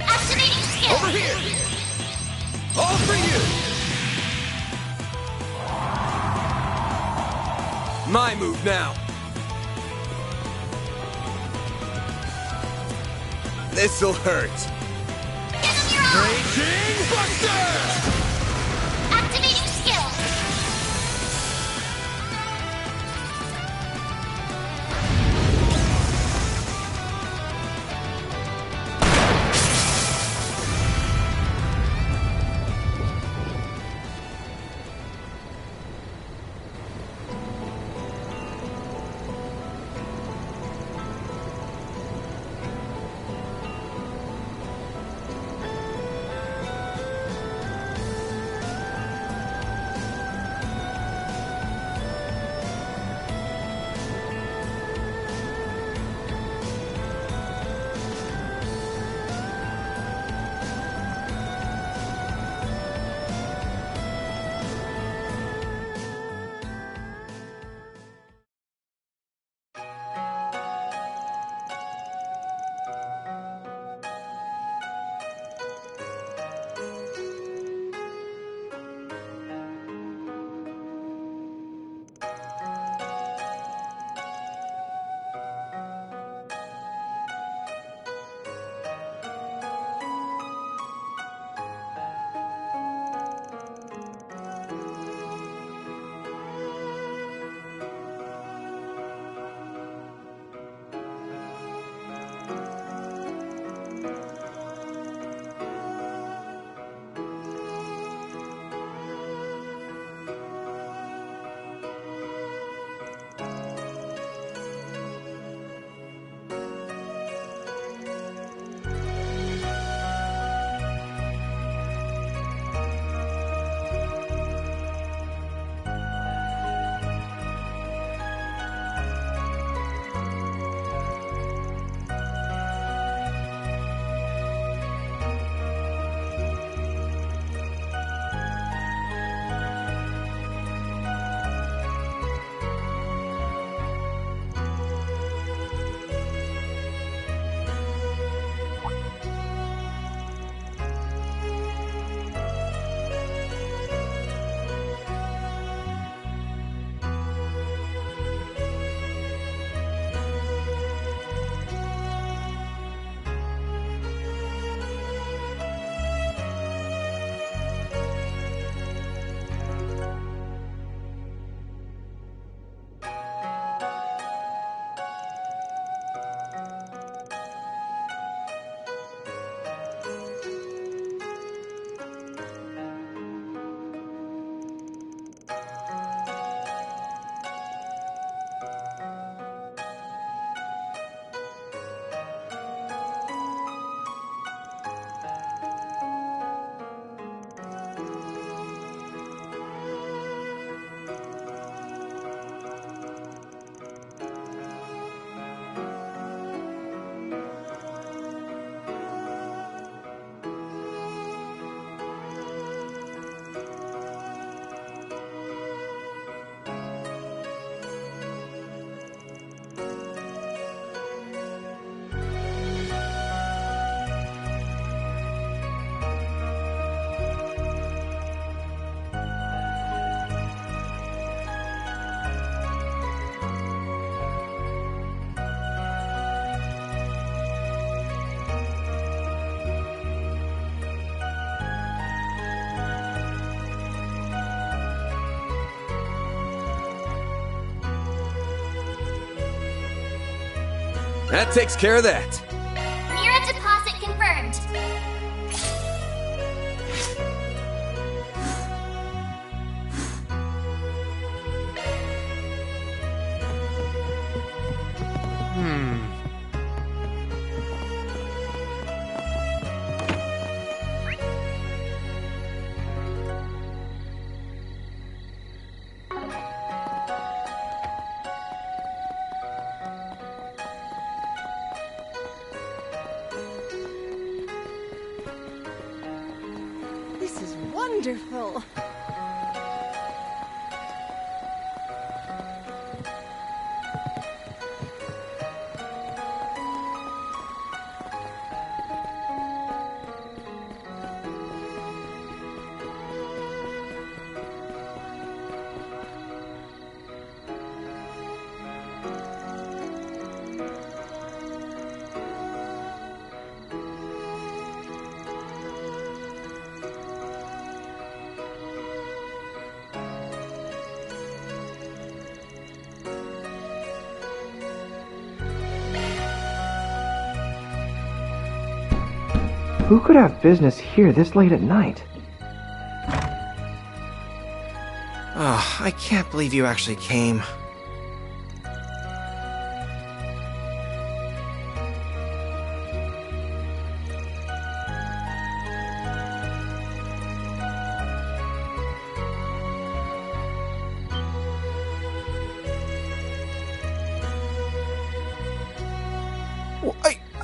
Activating skill. Over here! All for you! My move now. This'll hurt. Raging Buster! Activating skill. That takes care of that. Mira deposit confirmed. wonderful. Who could have business here this late at night? Oh, I can't believe you actually came.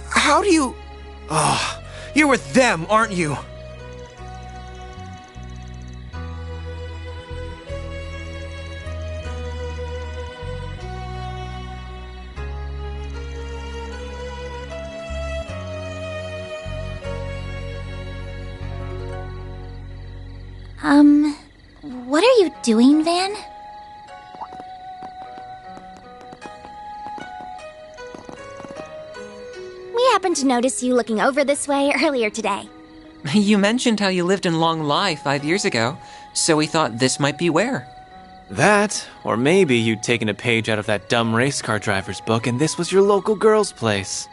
How do you... Oh, you're with them, aren't you? What are you doing, Van? We happened to notice you looking over this way earlier today. You mentioned how you lived in Long Lai 5 years ago, so we thought this might be where. That, or maybe you'd taken a page out of that dumb race car driver's book and this was your local girl's place.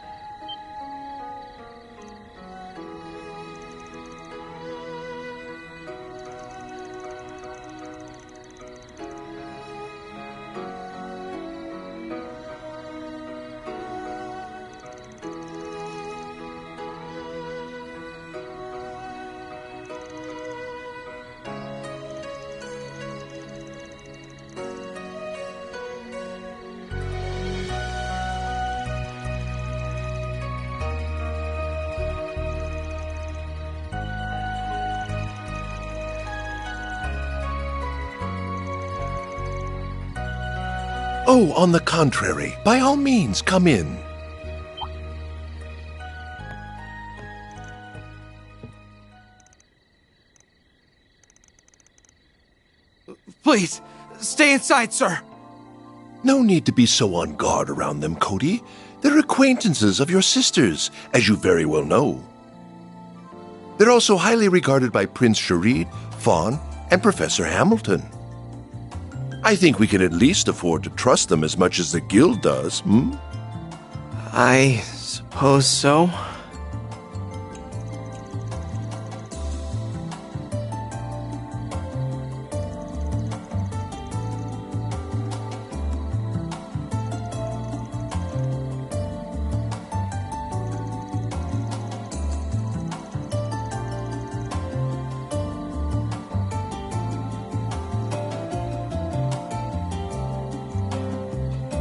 Oh, on the contrary, by all means, come in. Please, stay inside, sir. No need to be so on guard around them, Cody. They're acquaintances of your sisters, as you very well know. They're also highly regarded by Prince Sharid, Fawn, and Professor Hamilton. I think we can at least afford to trust them as much as the guild does, I suppose so.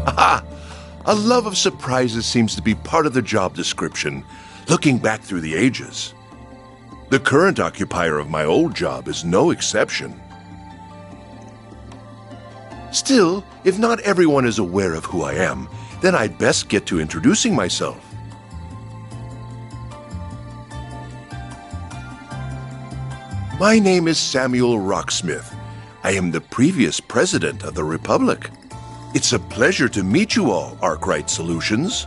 Aha! A love of surprises seems to be part of the job description, looking back through the ages. The current occupier of my old job is no exception. Still, if not everyone is aware of who I am, then I'd best get to introducing myself. My name is Samuel Rocksmith. I am the previous president of the Republic. It's a pleasure to meet you all, Arkwright Solutions.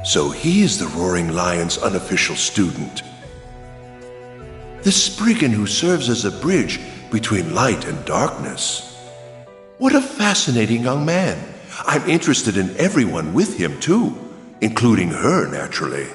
So he is the Roaring Lion's unofficial student. The Spriggan who serves as a bridge between light and darkness. What a fascinating young man. I'm interested in everyone with him, too, including her, naturally.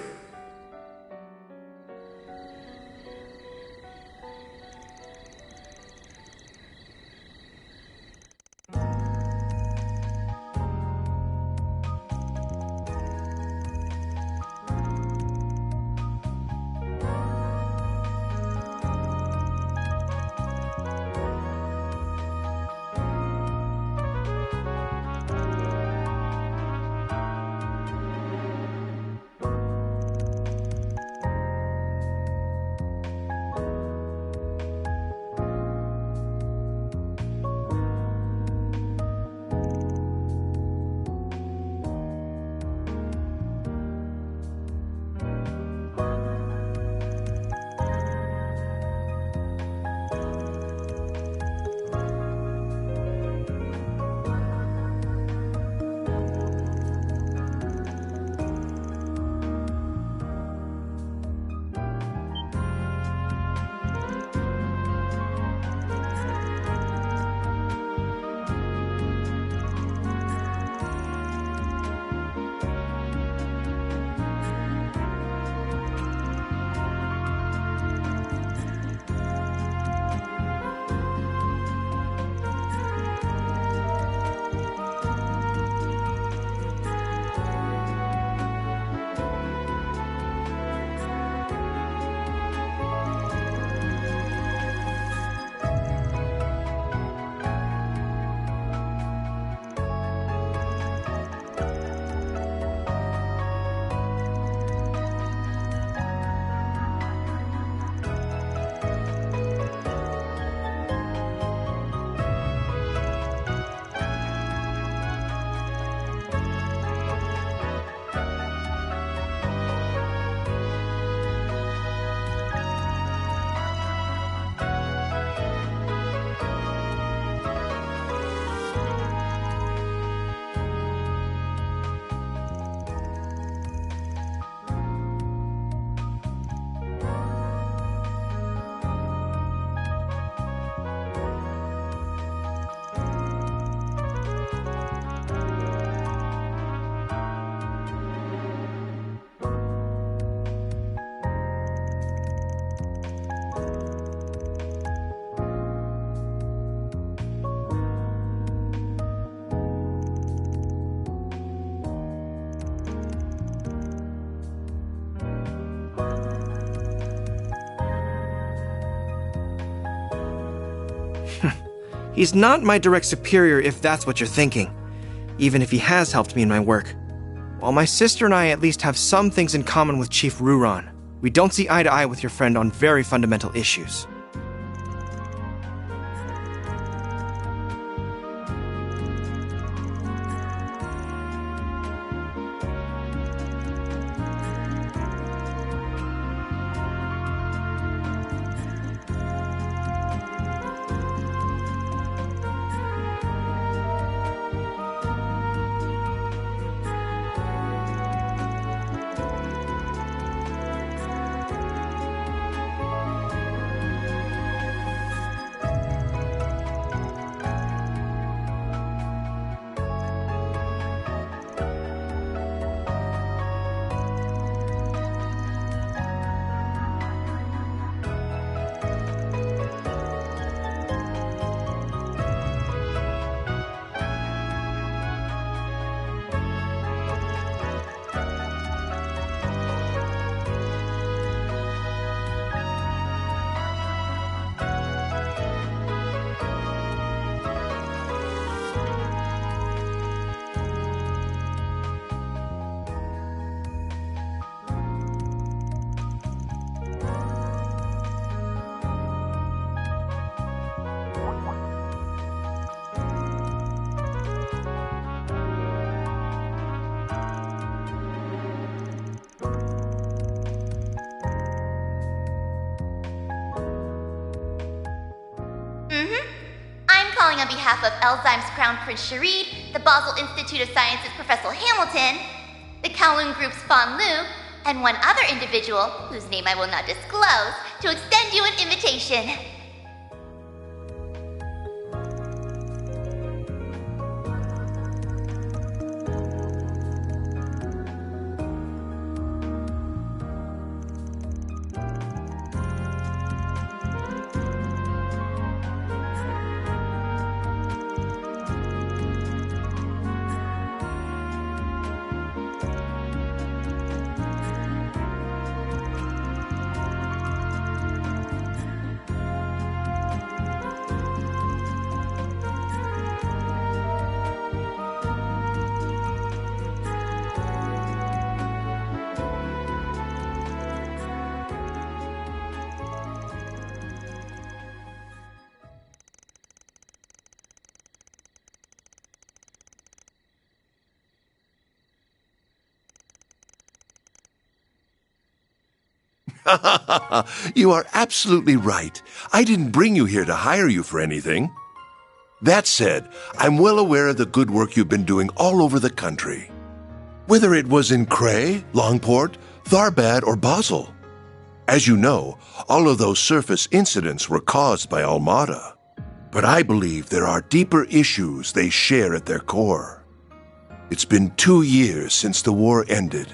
He's not my direct superior if that's what you're thinking, even if he has helped me in my work. While my sister and I at least have some things in common with Chief Ruron, we don't see eye to eye with your friend on very fundamental issues. calling on behalf of Elzheim's Crown Prince Sharid, the Basel Institute of Sciences Professor Hamilton, the Kowloon Group's Fan Lu, and one other individual, whose name I will not disclose, to extend you an invitation. You are absolutely right. I didn't bring you here to hire you for anything. That said, I'm well aware of the good work you've been doing all over the country. Whether it was in Kray, Longport, Tharbad, or Basel. As you know, all of those surface incidents were caused by Almada. But I believe there are deeper issues they share at their core. It's been 2 years since the war ended.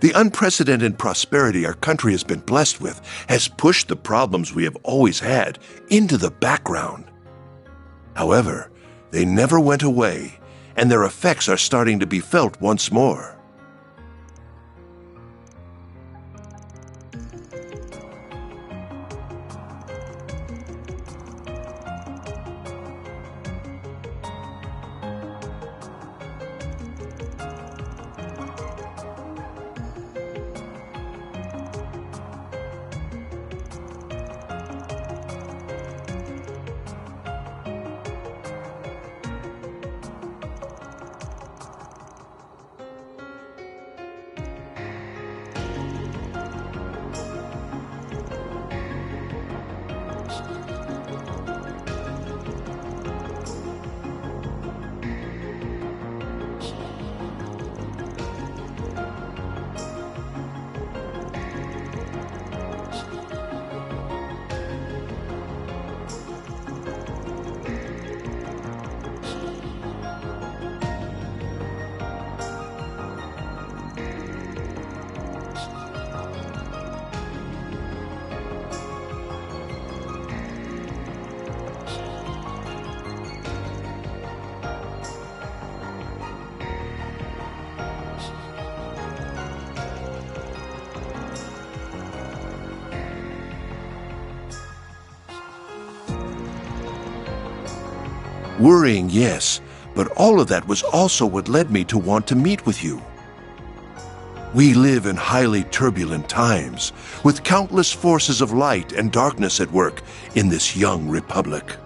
The unprecedented prosperity our country has been blessed with has pushed the problems we have always had into the background. However, they never went away, and their effects are starting to be felt once more. Worrying, yes, but all of that was also what led me to want to meet with you. We live in highly turbulent times, with countless forces of light and darkness at work in this young republic.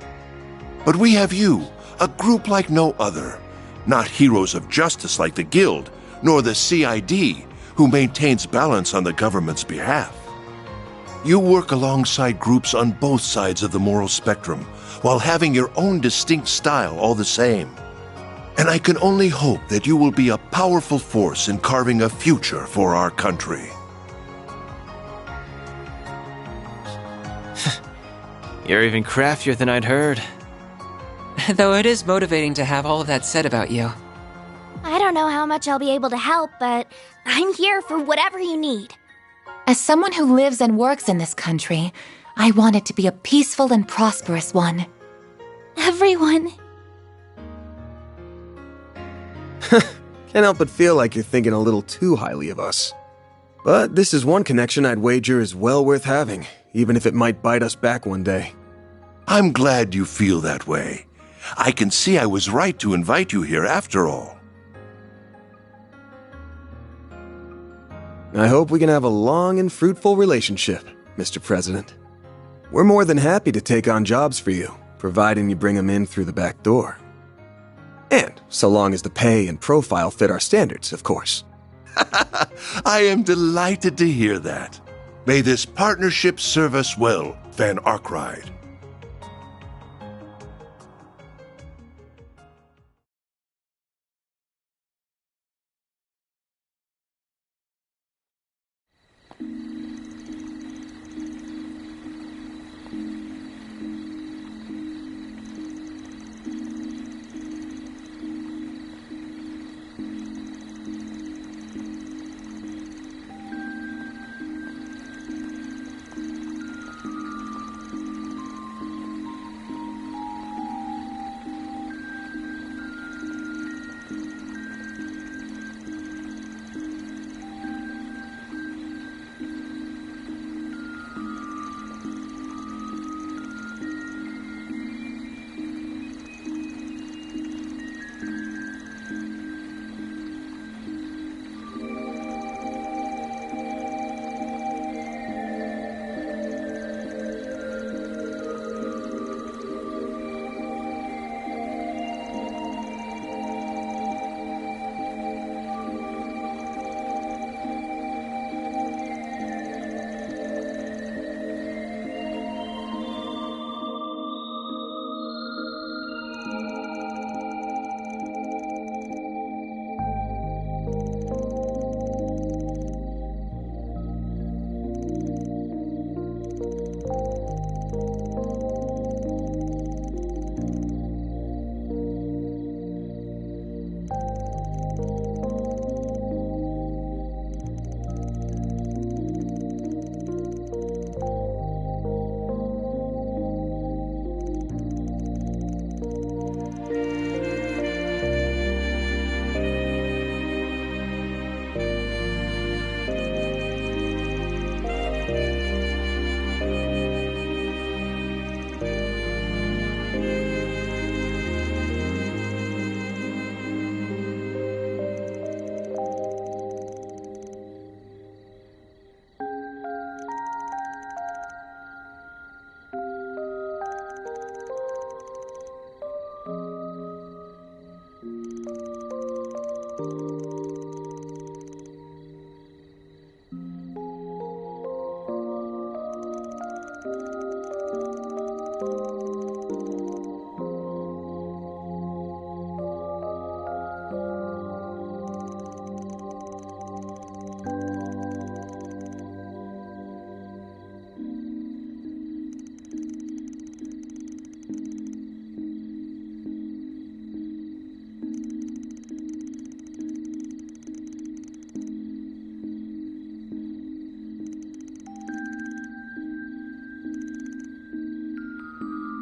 But we have you, a group like no other, not heroes of justice like the Guild, nor the CID, who maintains balance on the government's behalf. You work alongside groups on both sides of the moral spectrum, while having your own distinct style all the same. And I can only hope that you will be a powerful force in carving a future for our country. You're even craftier than I'd heard. Though it is motivating to have all of that said about you. I don't know how much I'll be able to help, but I'm here for whatever you need. As someone who lives and works in this country, I want it to be a peaceful and prosperous one. Everyone. Can't help but feel like you're thinking a little too highly of us. But this is one connection I'd wager is well worth having, even if it might bite us back one day. I'm glad you feel that way. I can see I was right to invite you here after all. I hope we can have a long and fruitful relationship, Mr. President. We're more than happy to take on jobs for you, providing you bring them in through the back door. And so long as the pay and profile fit our standards, of course. I am delighted to hear that. May this partnership serve us well, Van Arkride.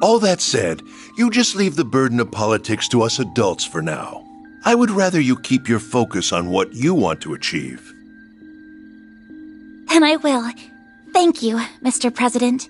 All that said, you just leave the burden of politics to us adults for now. I would rather you keep your focus on what you want to achieve. And I will. Thank you, Mr. President.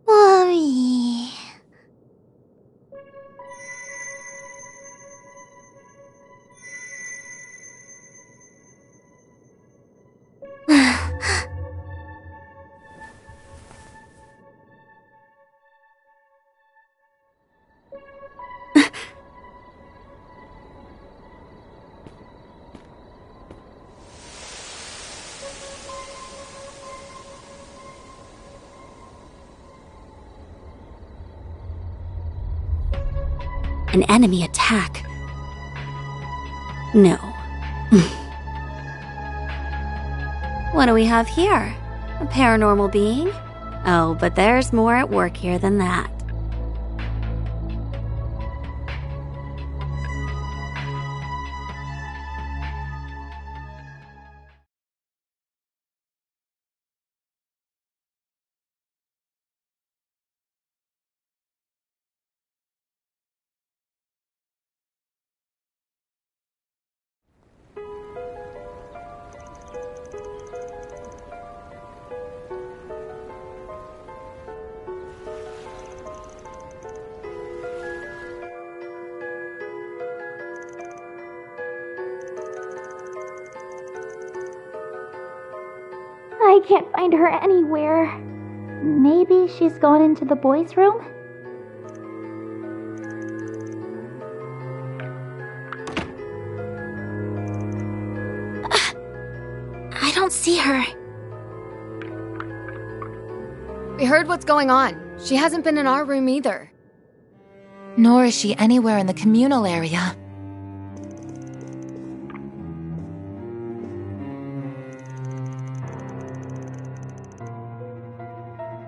Mommy. An enemy attack. No. What do we have here? A paranormal being? Oh, but there's more at work here than that. I can't find her anywhere. Maybe she's gone into the boys' room? I don't see her. We heard what's going on. She hasn't been in our room either. Nor is she anywhere in the communal area.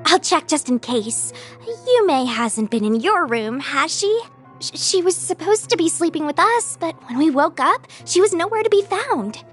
I'll check just in case. Yume hasn't been in your room, has she? She was supposed to be sleeping with us, but when we woke up, she was nowhere to be found.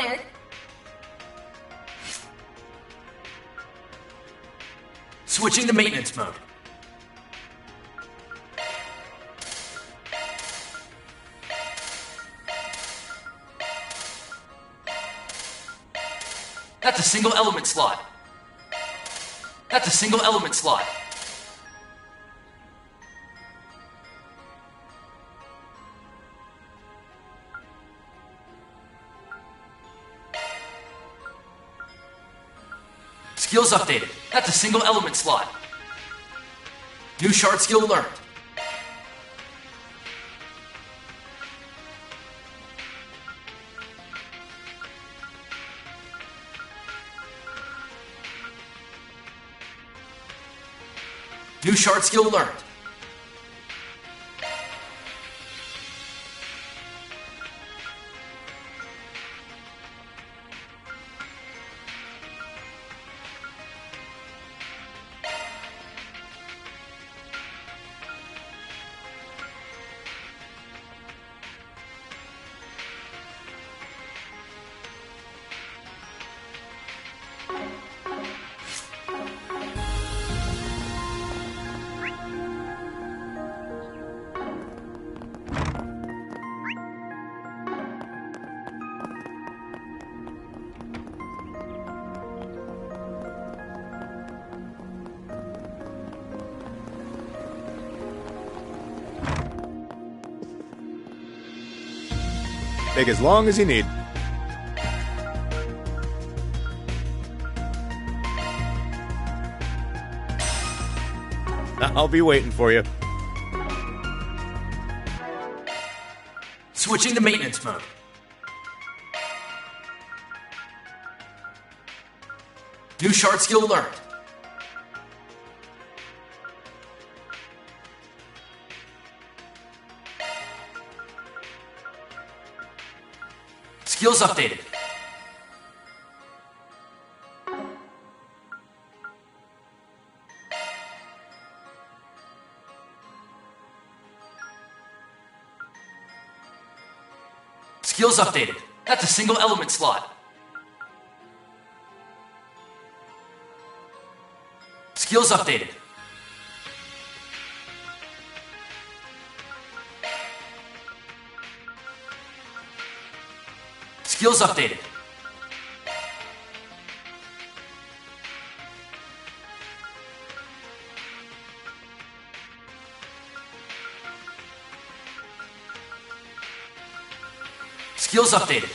corner. Switching to maintenance mode. That's a single element slot. That's a single element slot. Skills updated. That's a single element slot. New shard skill learned. New shard skill learned. Take as long as you need. I'll be waiting for you. Switching to maintenance mode. New shard skill learned. Skills updated. Skills updated. That's a single element slot. Skills updated. Skills updated. Skills updated.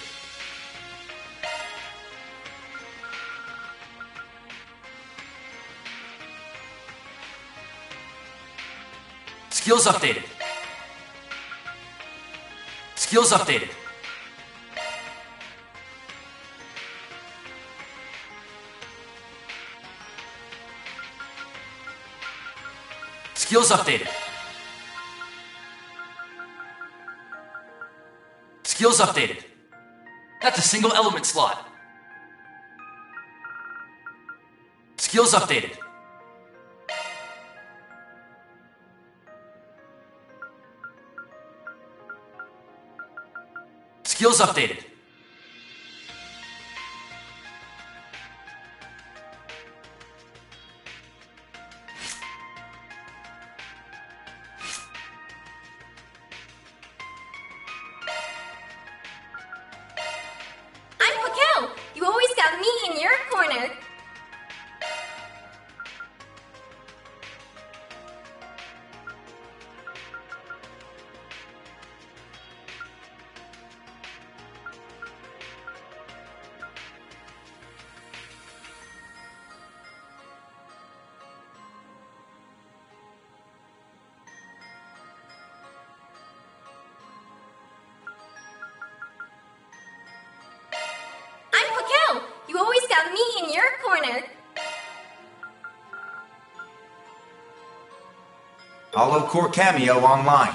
Skills updated. Skills updated. Skills updated. Skills updated. That's a single element slot. Skills updated. Skills updated. You always got me in your corner. You always got me in your corner. Hollow Core Cameo online.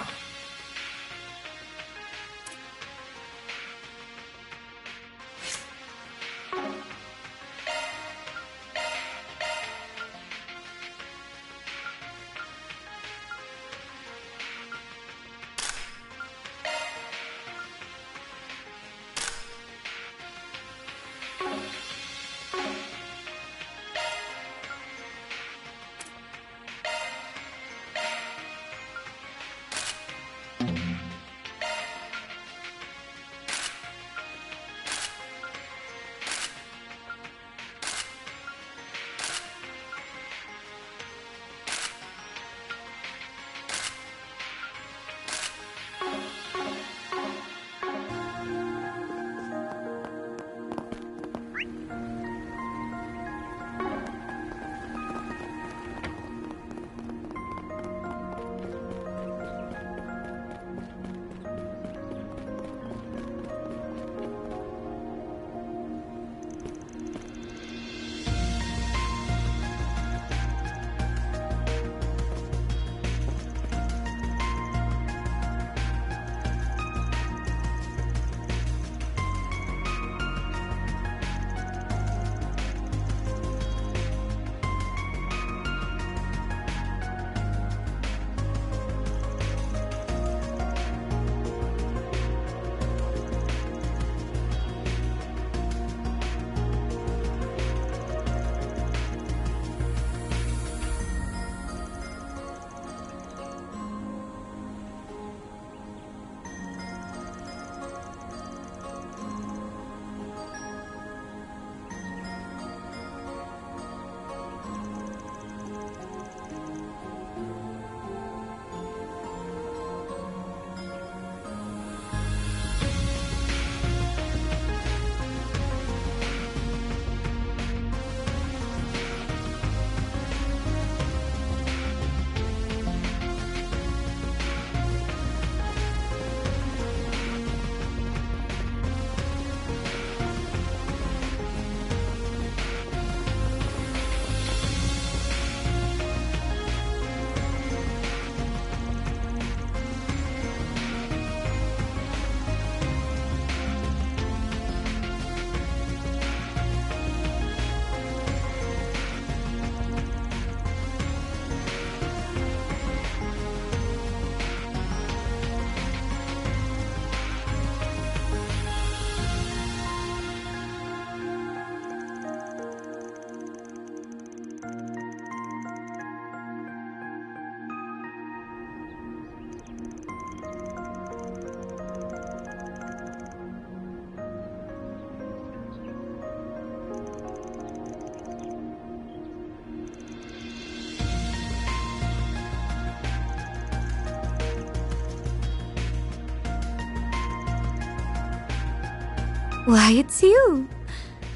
Why, it's you.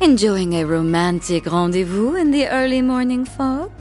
Enjoying a romantic rendezvous in the early morning fog?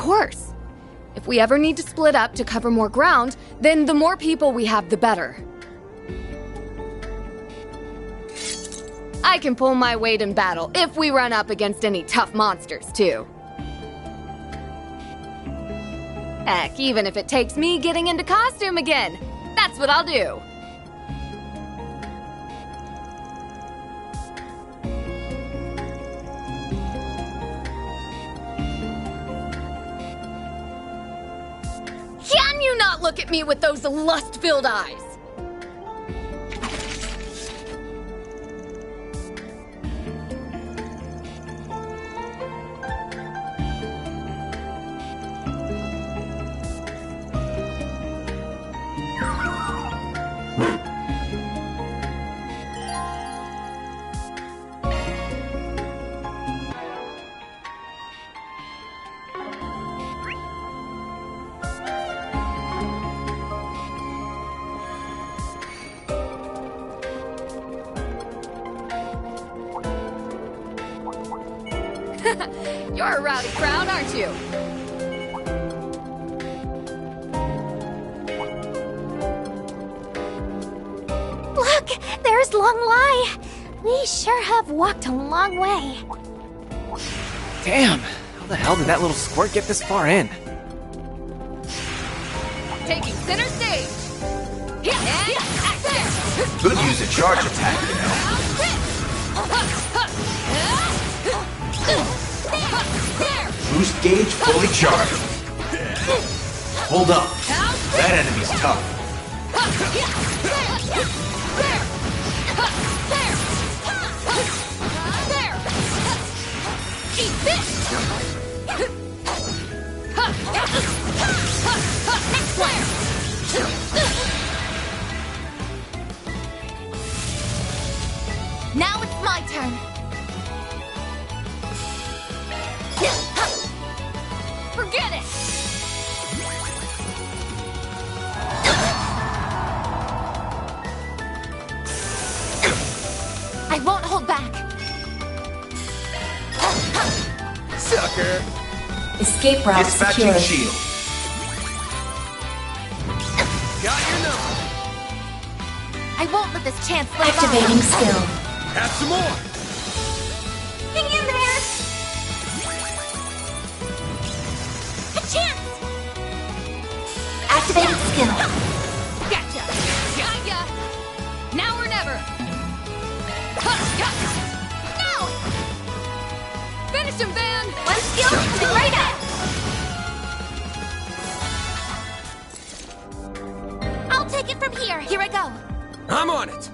course. If we ever need to split up to cover more ground, then the more people we have, the better. I can pull my weight in battle if we run up against any tough monsters, too. Heck, even if it takes me getting into costume again, that's what I'll do. Can you not look at me with those lust-filled eyes? You're a rowdy crowd, aren't you? Look, there's Long Lai. We sure have walked a long way. Damn! How the hell did that little squirt get this far in? Taking center stage. Could use a charge attack, you know. Boost gauge fully charged. Hold up. That enemy's tough. Eat this! Next one! Now it's my turn. Forget it! I won't hold back. Sucker! Escape route Dispatching secured. shield. Got your number. I won't let this chance slip by. Activating skill. Have some more. Hang in there! A chance! Activating skill. Gotcha! Gotcha! Now or never! Now! Finish him, Van! One skill, right up! I'll take it from here. Here I go. I'm on it.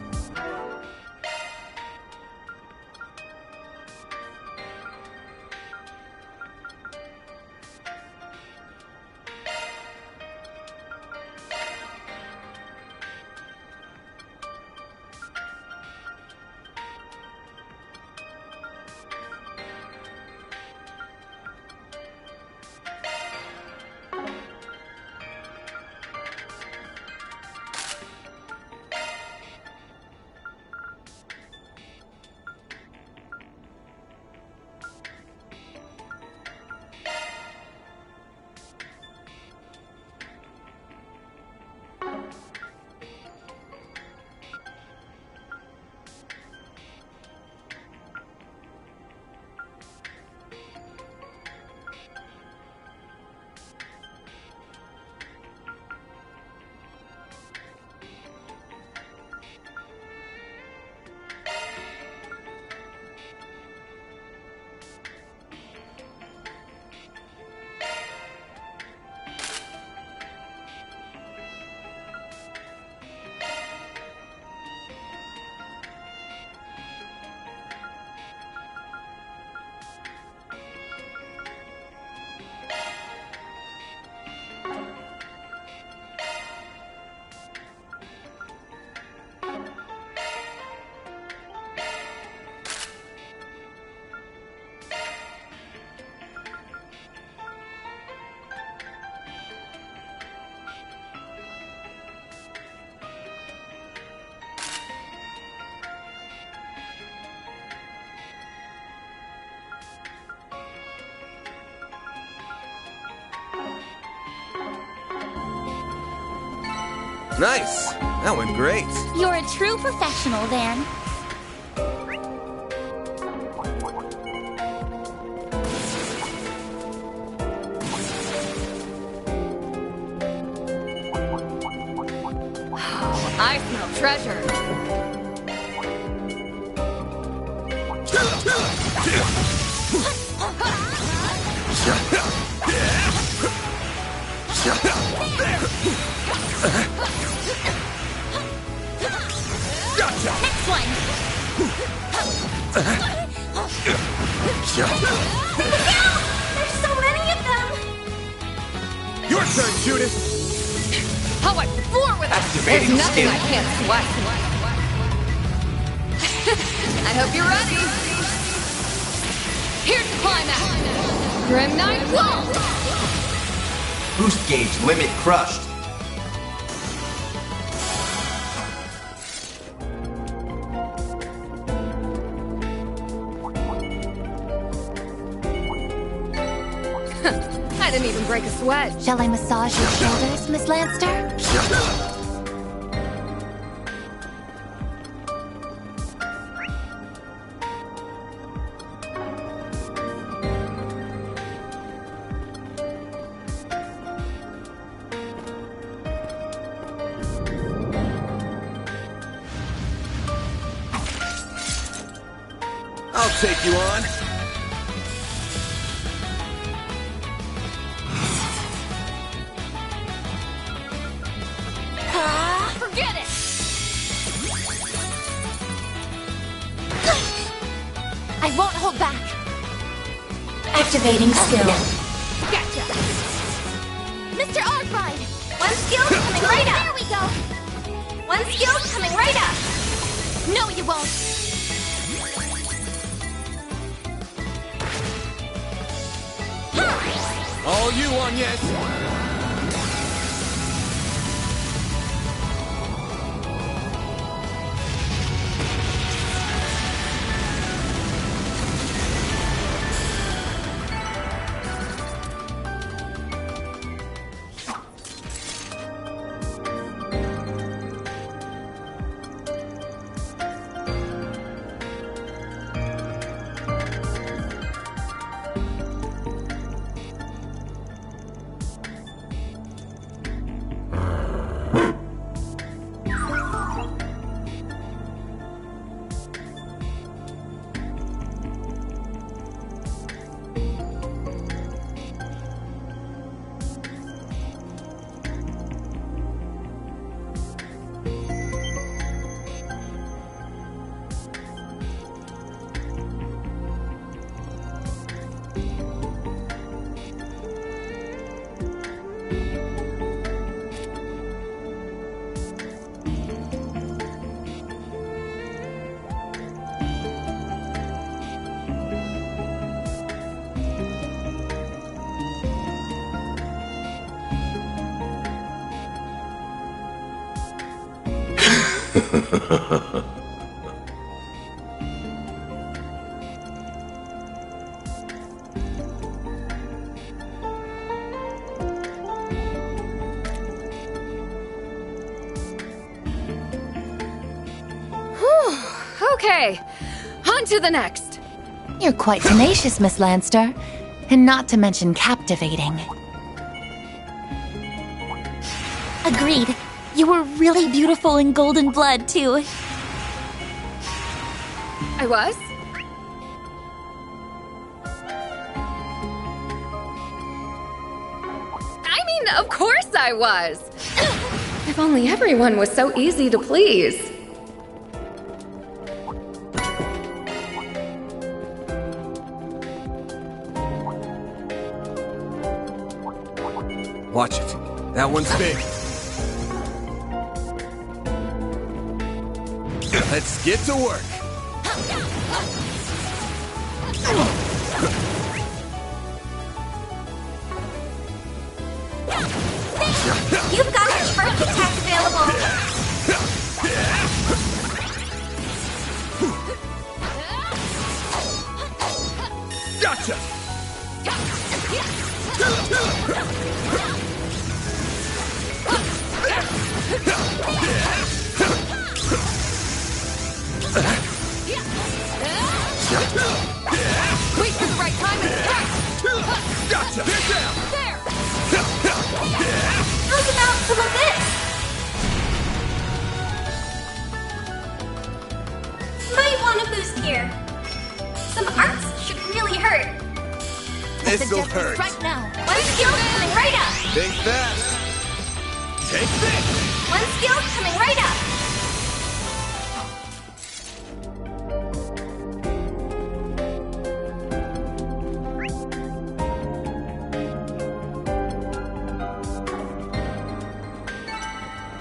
Nice. That went great. You're a true professional, Van. I smell treasure. Gotcha. Next one. There's so many of them. Your turn, Judith. How I floor with it. Activating There's nothing skill. I can't swipe. I hope you're ready. Here's the climax. Grim Knight Wall. Boost gauge limit crushed. I didn't even break a sweat. Shall I massage your shoulders, Miss Lanster? I'll take you on. Forget it. I won't hold back. Activating skill. Gotcha. Mr. Arkwright. One skill coming right up. There we go. One skill coming right up. No, you won't. All you on, yes. Okay, on to the next. You're quite tenacious, Miss Lanster, and not to mention captivating. Agreed. You were really beautiful in golden blood, too. I was? I mean, of course I was. If only everyone was so easy to please. Watch it. That one's big. Let's get to work. You've got a spark attack available. Gotcha! Wait for the right time and strike! Gotcha! Get down! There! How's about some of this? Might want a boost here. Some arts should really hurt. This'll hurt. Right now. One skill coming right up. Think fast. Take this! One skill coming right up.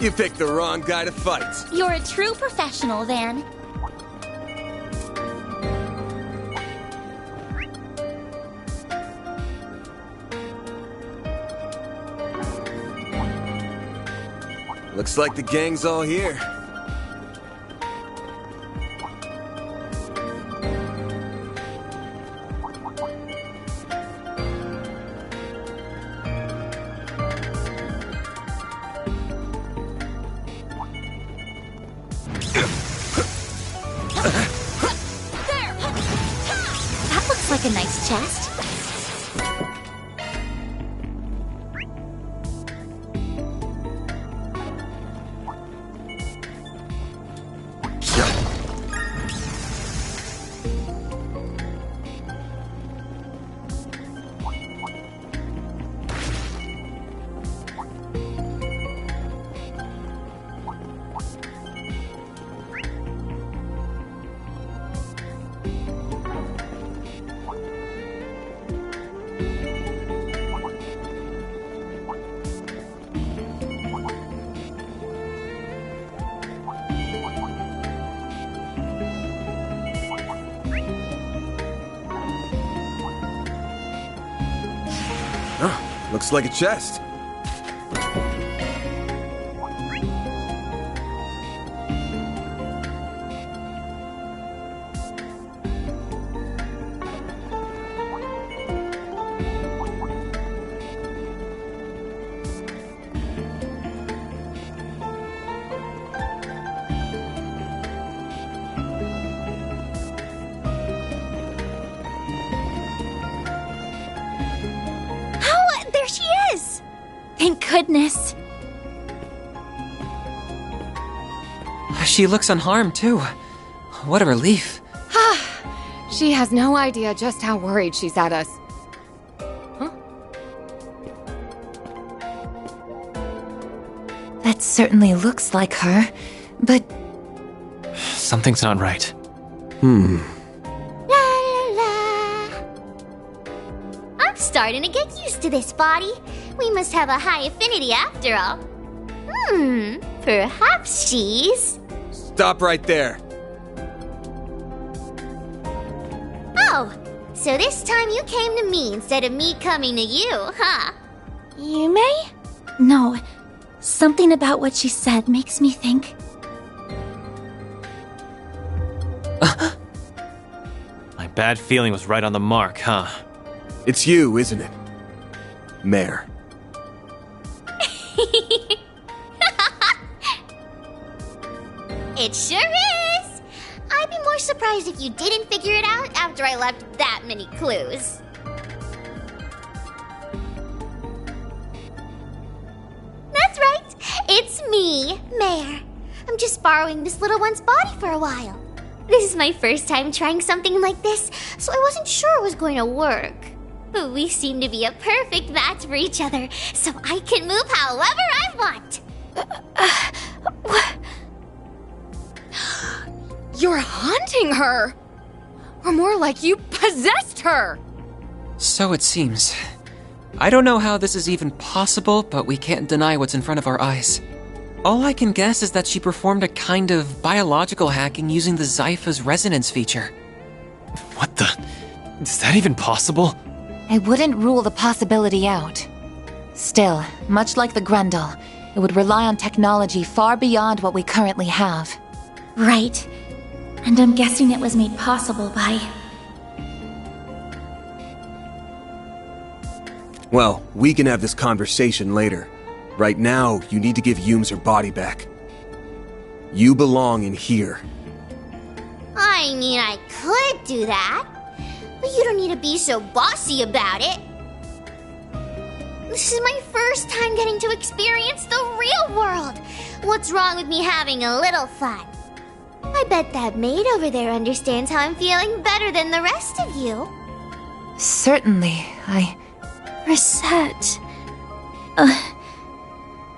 You picked the wrong guy to fight. You're a true professional, Van. Looks like the gang's all here. That looks like a nice chest. Looks like a chest. There she is! Thank goodness. She looks unharmed, too. What a relief. She has no idea just how worried she's at us. That certainly looks like her, but Something's not right. La la la. I'm starting to get used to this body. We must have a high affinity after all. Perhaps she's... Stop right there. Oh, so this time you came to me instead of me coming to you, huh? Yume? No. Something about what she said makes me think. My bad feeling was right on the mark, huh? It's you, isn't it? Mare. It sure is! I'd be more surprised if you didn't figure it out after I left that many clues. That's right! It's me, Mare. I'm just borrowing this little one's body for a while. This is my first time trying something like this, so I wasn't sure it was going to work. But we seem to be a perfect match for each other, so I can move however I want. You're haunting her! Or more like you possessed her! So it seems. I don't know how this is even possible, but we can't deny what's in front of our eyes. All I can guess is that she performed a kind of biological hacking using the Zypha's resonance feature. What the? Is that even possible? I wouldn't rule the possibility out. Still, much like the Grendel, it would rely on technology far beyond what we currently have. Right. And I'm guessing it was made possible by... Well, we can have this conversation later. Right now, you need to give Yumes her body back. You belong in here. I mean, I could do that, but you don't need to be so bossy about it. This is my first time getting to experience the real world. What's wrong with me having a little fun? I bet that maid over there understands how I'm feeling better than the rest of you. Certainly, Reset.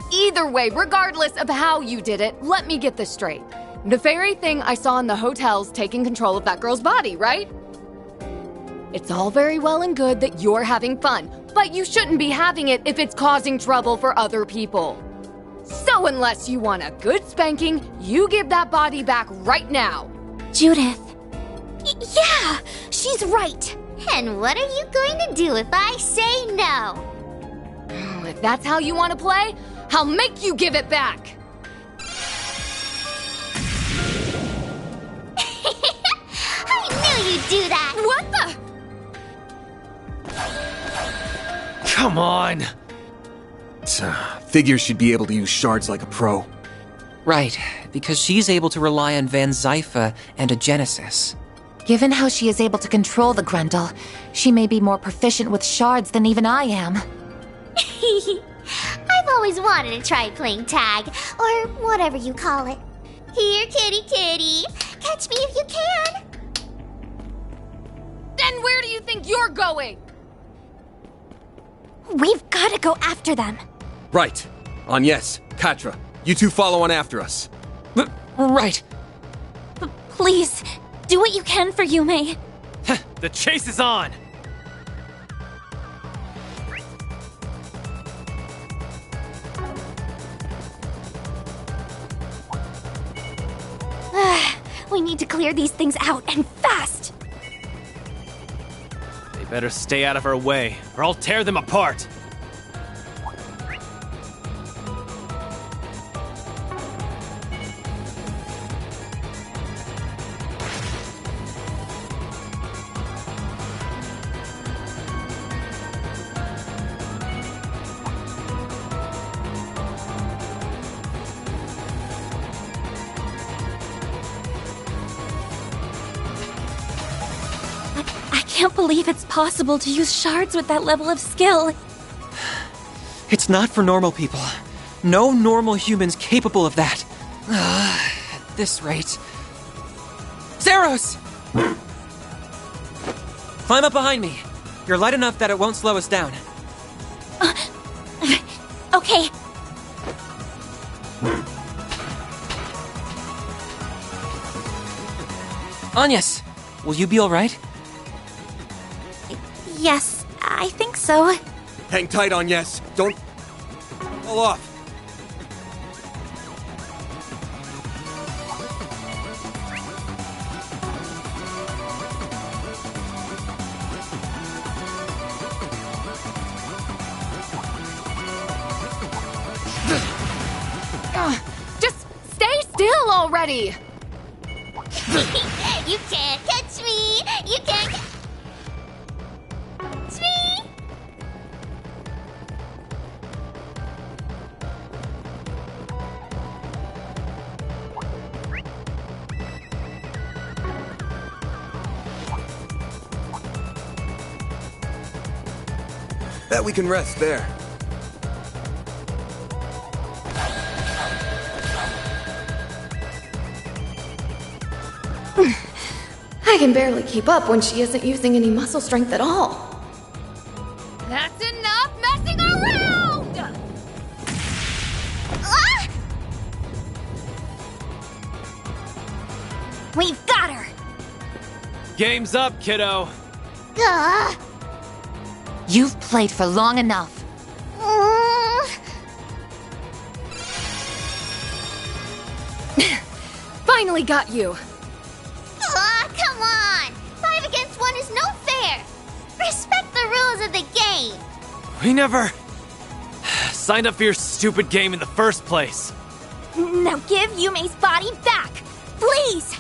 Either way, regardless of how you did it, let me get this straight. The fairy thing I saw in the hotel's taking control of that girl's body, right? It's all very well and good that you're having fun, but you shouldn't be having it if it's causing trouble for other people. So unless you want a good spanking, you give that body back right now. Judith. Yeah, she's right. And what are you going to do if I say no? If that's how you want to play, I'll make you give it back. I knew you'd do that. What the? Come on! Figure she'd be able to use shards like a pro. Right, because she's able to rely on Van Zypha and a Genesis. given how she is able to control the Grundle, she may be more proficient with shards than even I am. I've always wanted to try playing tag, or whatever you call it. Here, kitty kitty. Catch me if you can. Then where do you think you're going? We've got to go after them. Right. Agnes, Katra, you two follow on after us. Right. Please, do what you can for Yume. The chase is on! We need to clear these things out, and fast! They better stay out of our way, or I'll tear them apart! I can't believe it's possible to use shards with that level of skill. It's not for normal people. No normal humans capable of that. At this rate... Zeros! Climb up behind me. You're light enough that it won't slow us down. Okay. Agnes, will you be alright? Yes, I think so. Hang tight, Agnes. Don't fall off. Just stay still already! You can't catch me! You can't catch me! Bet we can rest there. I can barely keep up when she isn't using any muscle strength at all. That's enough messing around! Ah! We've got her! Game's up, kiddo! You've played for long enough. Finally got you! Come on! 5 against 1 is no fair! Respect the rules of the game! We never signed up for your stupid game in the first place. Now give Yume's body back! Please!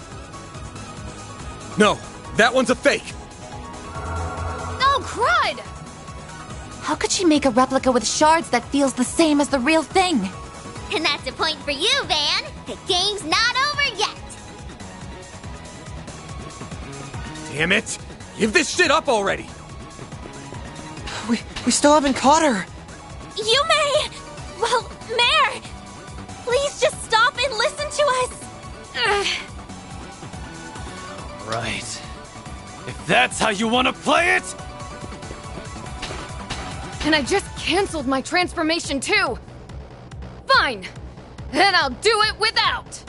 No, that one's a fake. Oh, crud! How could she make a replica with shards that feels the same as the real thing? And that's a point for you, Van. The game's not over yet. Damn it! Give this shit up already! We still haven't caught her. Yume! Well, Mare! Please just stop and listen to us! Right. If that's how you want to play it! And I just canceled my transformation too! Fine! Then I'll do it without!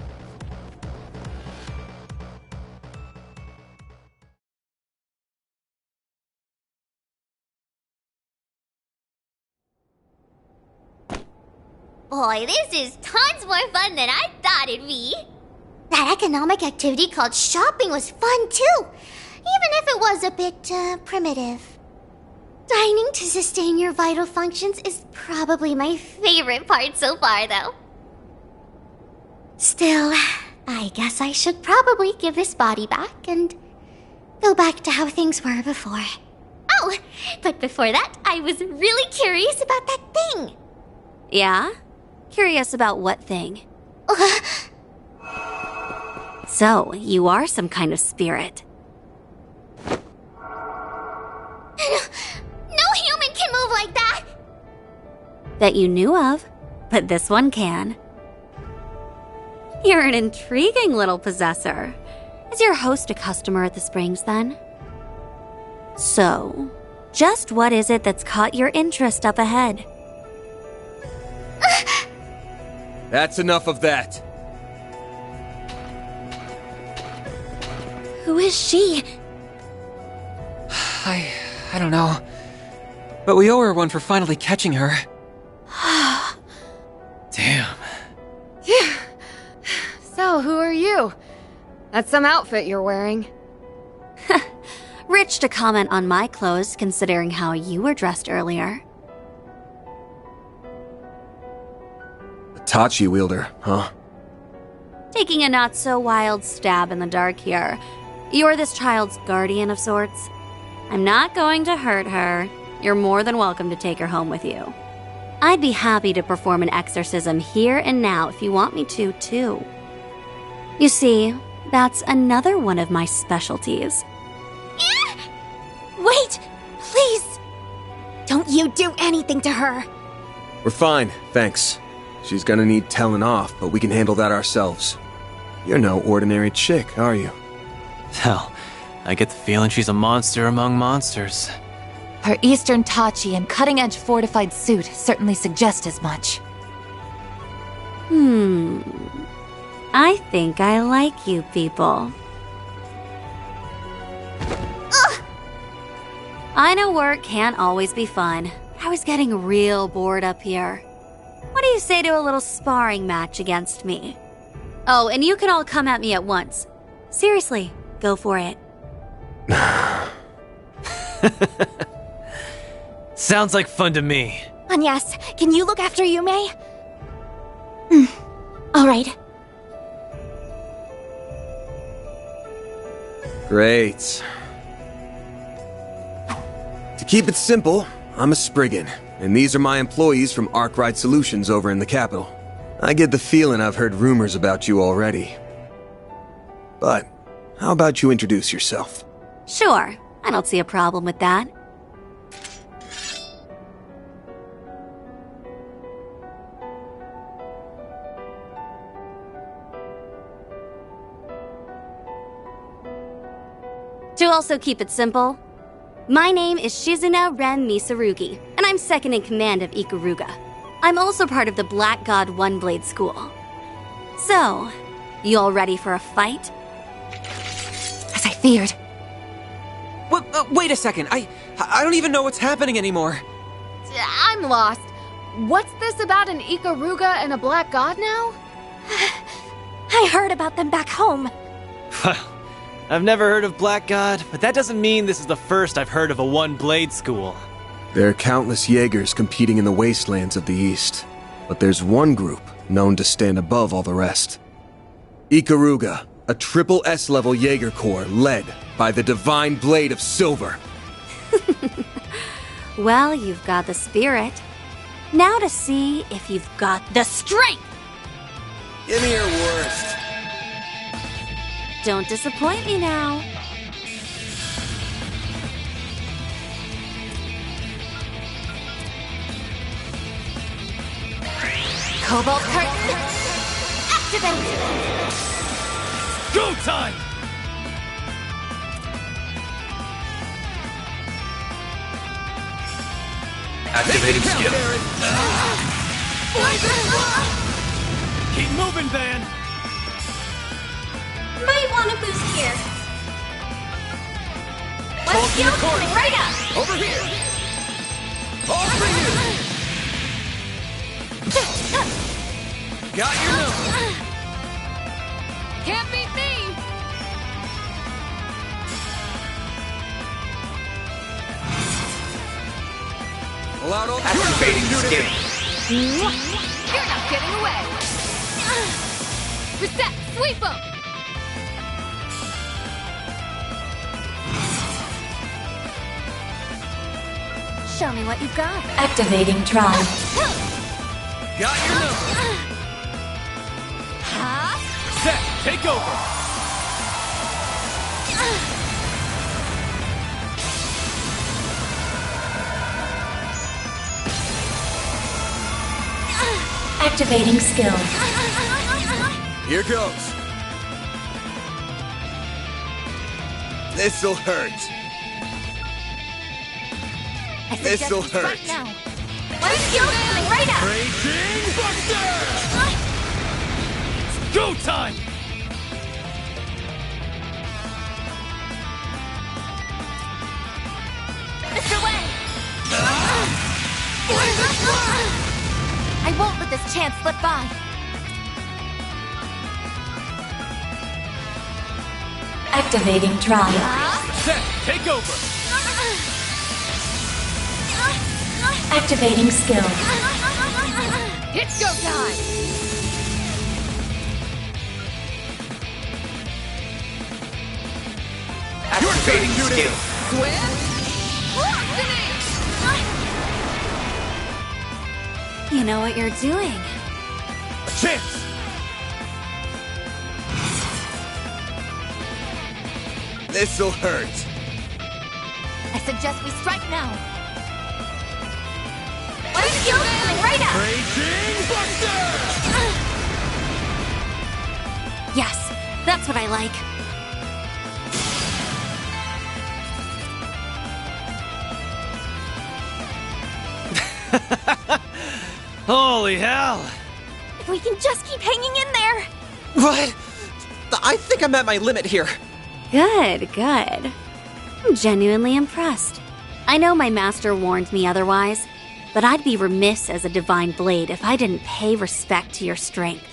Boy, this is tons more fun than I thought it'd be. That economic activity called shopping was fun too, even if it was a bit, primitive. Dining to sustain your vital functions is probably my favorite part so far, though. Still, I guess I should probably give this body back and go back to how things were before. Oh, but before that, I was really curious about that thing. Yeah? Curious about what thing? So, you are some kind of spirit. No human can move like that! That you knew of, but this one can. You're an intriguing little possessor. Is your host a customer at the Springs, then? So, just what is it that's caught your interest up ahead? That's enough of that. Who is she? I don't know. But we owe her one for finally catching her. Damn. Yeah. So, who are you? That's some outfit you're wearing. Rich to comment on my clothes, considering how you were dressed earlier. A Tachi wielder, huh? Taking a not-so-wild stab in the dark here. You're this child's guardian of sorts. I'm not going to hurt her. You're more than welcome to take her home with you. I'd be happy to perform an exorcism here and now if you want me to, too. You see, that's another one of my specialties. Wait! Please! Don't you do anything to her! We're fine, thanks. She's gonna need telling off, but we can handle that ourselves. You're no ordinary chick, are you? Hell, I get the feeling she's a monster among monsters. Her Eastern Tachi and cutting-edge fortified suit certainly suggest as much. I think I like you people. I know work can't always be fun. I was getting real bored up here. What do you say to a little sparring match against me? Oh, and you can all come at me at once. Seriously, go for it. Sounds like fun to me. Anyas, can you look after Yume? Alright. Great. To keep it simple, I'm a Spriggan, and these are my employees from Arkwright Solutions over in the capital. I get the feeling I've heard rumors about you already. But, how about you introduce yourself? Sure, I don't see a problem with that. To also keep it simple, my name is Shizuna Ren Misarugi, and I'm second in command of Ikaruga. I'm also part of the Black God One Blade School. So, you all ready for a fight? As I feared. Wait a second, I don't even know what's happening anymore. I'm lost. What's this about an Ikaruga and a Black God now? I heard about them back home. I've never heard of Black God, but that doesn't mean this is the first I've heard of a one-blade school. There are countless Jaegers competing in the wastelands of the East, but there's one group known to stand above all the rest. Ikaruga, a triple S-level Jaeger Corps led by the Divine Blade of Silver. Well, you've got the spirit. Now to see if you've got the strength! Give me your worst. Don't disappoint me now. Cobalt Curtain, activate! Go time! Activating skill. Keep moving, Van! Might want a boost here. Let's go right up! Over here! All for you! Got your number! Can't beat me! Allow all Activating skill. You're not getting away! Reset! Sweep 'em! Show me what you've got. Activating drive. Got your number! Set! Take over! Activating skill. Here goes. This'll hurt. This'll hurt. Right now. Let's go right now. Raging Buster! Go time! Mr. Wang! I won't let this chance slip by. Activating drive. Set! Take over! Activating skill. It's go time! Activating skill. Swim! You know what you're doing. A chance! This'll hurt. I suggest we strike now. Let's go right up. Raging Buster! Yes, that's what I like. Holy hell! If we can just keep hanging in there. What? I think I'm at my limit here. Good, good. I'm genuinely impressed. I know my master warned me otherwise, but I'd be remiss as a divine blade if I didn't pay respect to your strength.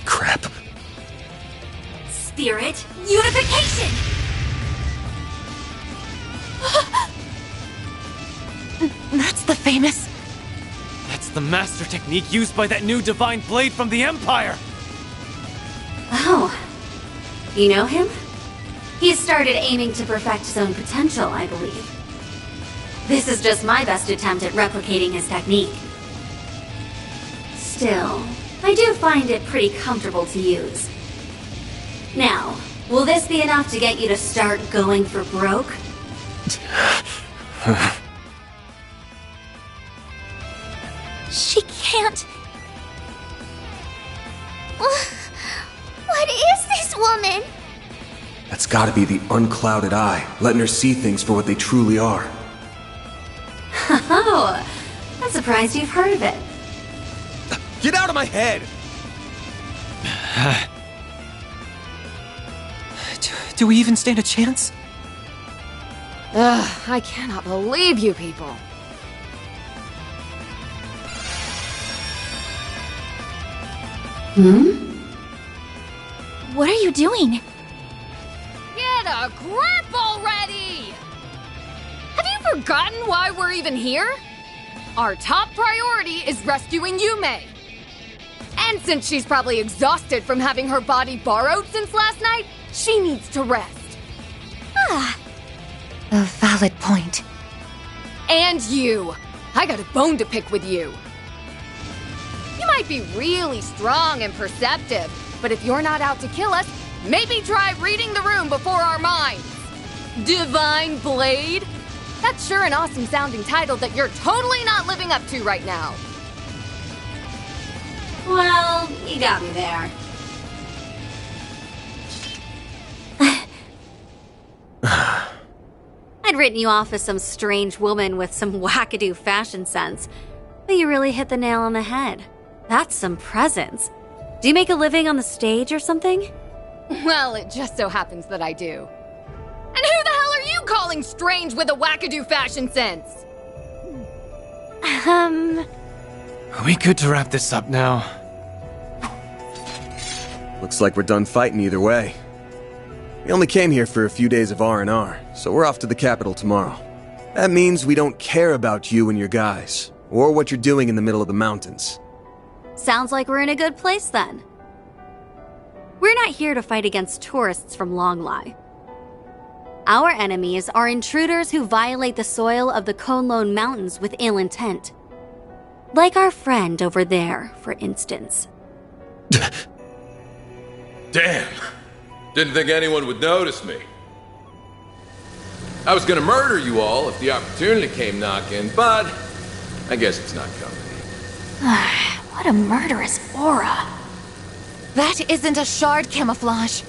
Crap. Spirit unification! That's the famous... That's the master technique used by that new divine blade from the Empire! Oh. You know him? He's started aiming to perfect his own potential, I believe. This is just my best attempt at replicating his technique. Still, I do find it pretty comfortable to use. Now, will this be enough to get you to start going for broke? She can't. What is this woman? That's gotta be the unclouded eye, letting her see things for what they truly are. Oh, I'm surprised you've heard of it. Get out of my head! Do we even stand a chance? Ugh, I cannot believe you people. What are you doing? Get a grip already! Have you forgotten why we're even here? Our top priority is rescuing Yume. And since she's probably exhausted from having her body borrowed since last night, She needs to rest. A valid point. And you. I got a bone to pick with you. You might be really strong and perceptive, but if you're not out to kill us, maybe try reading the room before our minds. Divine Blade? That's sure an awesome sounding title that you're totally not living up to right now. Well, you got me there. I'd written you off as some strange woman with some wackadoo fashion sense, but you really hit the nail on the head. That's some presence. Do you make a living on the stage or something? Well, it just so happens that I do. And who the hell are you calling strange with a wackadoo fashion sense? Are we good to wrap this up now? Looks like we're done fighting either way. We only came here for a few days of R&R, so we're off to the capital tomorrow. That means we don't care about you and your guys, or what you're doing in the middle of the mountains. Sounds like we're in a good place then. We're not here to fight against tourists from Longlai. Our enemies are intruders who violate the soil of the Konlone Mountains with ill intent. Like our friend over there, for instance. Damn. Didn't think anyone would notice me. I was gonna murder you all if the opportunity came knocking, but I guess it's not coming. What a murderous aura. That isn't a shard camouflage.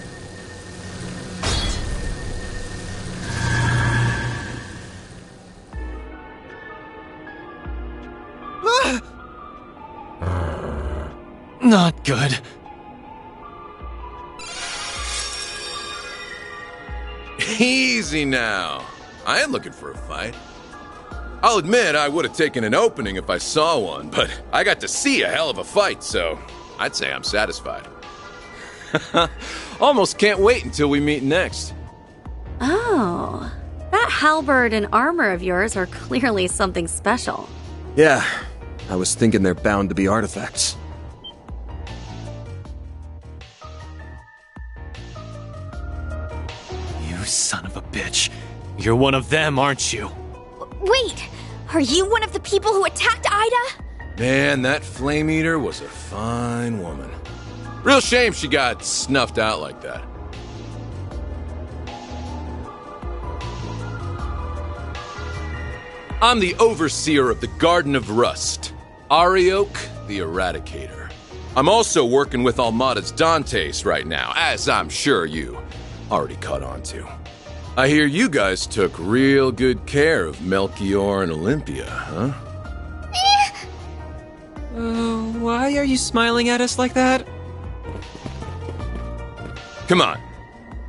Not good. Easy now. I ain't looking for a fight. I'll admit I would have taken an opening if I saw one, but I got to see a hell of a fight, so I'd say I'm satisfied. Almost can't wait until we meet next. Oh, that halberd and armor of yours are clearly something special. Yeah, I was thinking they're bound to be artifacts. You son of a bitch. You're one of them, aren't you? Wait, are you one of the people who attacked Ida? Man, that Flame Eater was a fine woman. Real shame she got snuffed out like that. I'm the overseer of the Garden of Rust, Arioch the Eradicator. I'm also working with Almada's Dantes right now, as I'm sure you already caught on to. I hear you guys took real good care of Melchior and Olympia, huh? Why are you smiling at us like that? Come on.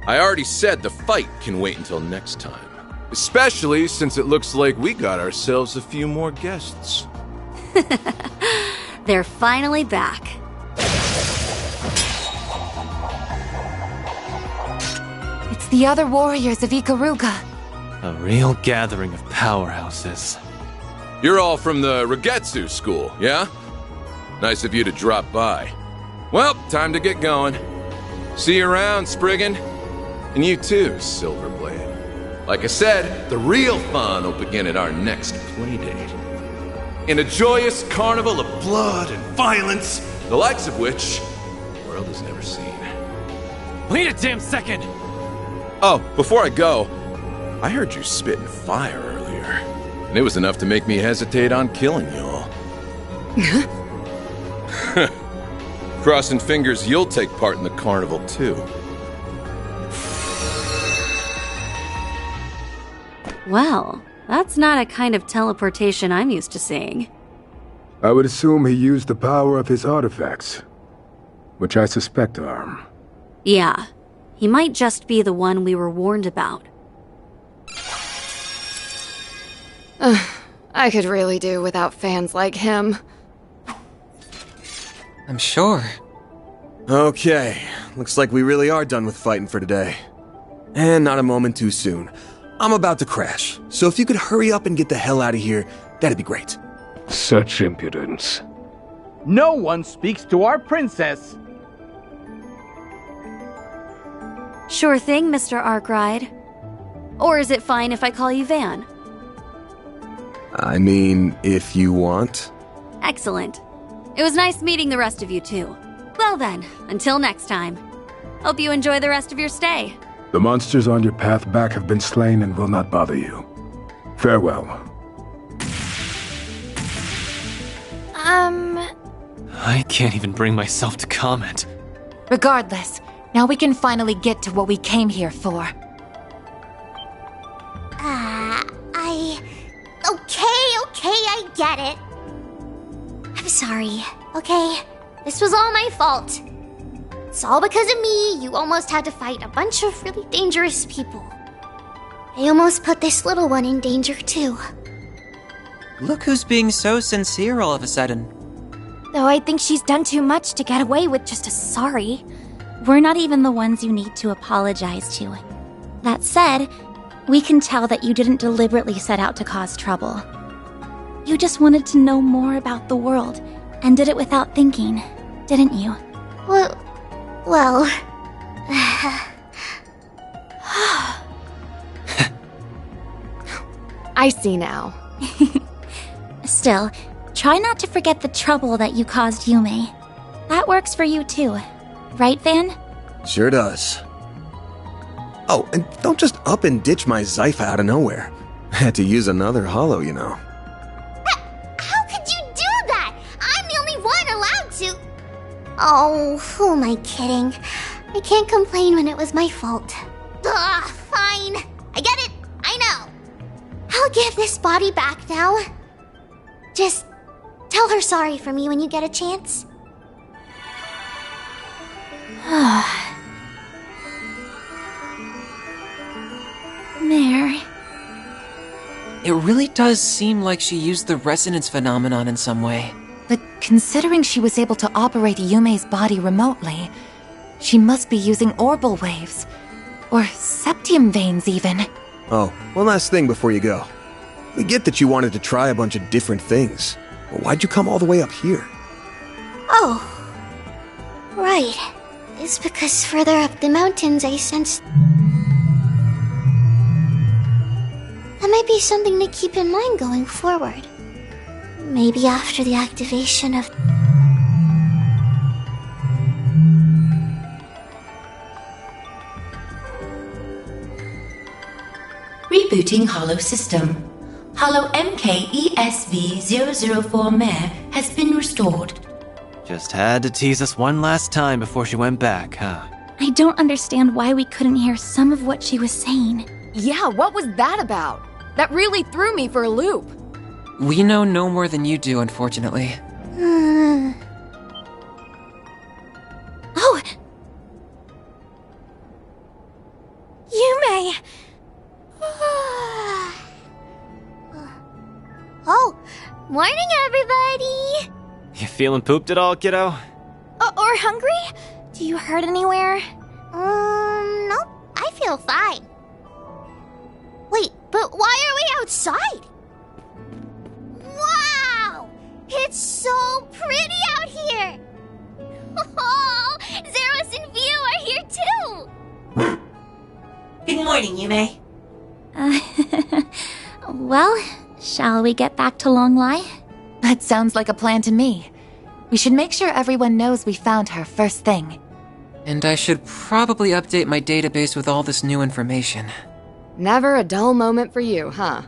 I already said the fight can wait until next time. Especially since it looks like we got ourselves a few more guests. They're finally back. It's the other warriors of Ikaruga. A real gathering of powerhouses. You're all from the Regetsu school, yeah? Nice of you to drop by. Well, time to get going. See you around, Spriggan. And you too, Silverblade. Like I said, the real fun will begin at our next playdate. In a joyous carnival of blood and violence, the likes of which the world has never seen. Wait a damn second! Oh, before I go, I heard you spitting fire earlier. And it was enough to make me hesitate on killing y'all. Crossing fingers you'll take part in the carnival, too. Well, that's not a kind of teleportation I'm used to seeing. I would assume he used the power of his artifacts, which I suspect are. Yeah, he might just be the one we were warned about. I could really do without fans like him. I'm sure. Okay, looks like we really are done with fighting for today. And not a moment too soon. I'm about to crash, so if you could hurry up and get the hell out of here, that'd be great. Such impudence. No one speaks to our princess. Sure thing, Mr. Arkwright. Or is it fine if I call you Van? I mean, if you want. Excellent. It was nice meeting the rest of you, too. Well then, until next time. Hope you enjoy the rest of your stay. The monsters on your path back have been slain and will not bother you. Farewell. I can't even bring myself to comment. Regardless, now we can finally get to what we came here for. Okay, I get it. I'm sorry, okay? This was all my fault. It's all because of me. You almost had to fight a bunch of really dangerous people. I almost put this little one in danger, too. Look who's being so sincere all of a sudden. Though I think she's done too much to get away with just a sorry. We're not even the ones you need to apologize to. That said, we can tell that you didn't deliberately set out to cause trouble. You just wanted to know more about the world, and did it without thinking, didn't you? Well... I see now. Still, try not to forget the trouble that you caused Yume. That works for you too. Right, Van? Sure does. Oh, and don't just up and ditch my Zypha out of nowhere. Had to use another hollow, you know. How could you do that? I'm the only one allowed to... Oh, who am I kidding? I can't complain when it was my fault. Ugh, fine. I get it. I know. I'll give this body back now. Just tell her sorry for me when you get a chance. Mare. It really does seem like she used the resonance phenomenon in some way. But considering she was able to operate Yume's body remotely, she must be using orbal waves. Or septium veins, even. Oh, one last thing before you go. We get that you wanted to try a bunch of different things. But why'd you come all the way up here? Oh. Right. It's because further up the mountains I sensed... That might be something to keep in mind going forward. Maybe after the activation of... Rebooting Hollow System. Hollow MKESV-004 Mare has been restored. Just had to tease us one last time before she went back, huh? I don't understand why we couldn't hear some of what she was saying. Yeah, what was that about? That really threw me for a loop. We know no more than you do, unfortunately. Oh! Yume! Oh, morning everybody! You feeling pooped at all, kiddo? Or hungry? Do you hurt anywhere? Nope. I feel fine. Wait, but why are we outside? Wow! It's so pretty out here! Oh, Zeros and Vio are here too! Good morning, Yume. Well, shall we get back to Longlai? That sounds like a plan to me. We should make sure everyone knows we found her first thing. And I should probably update my database with all this new information. Never a dull moment for you, huh?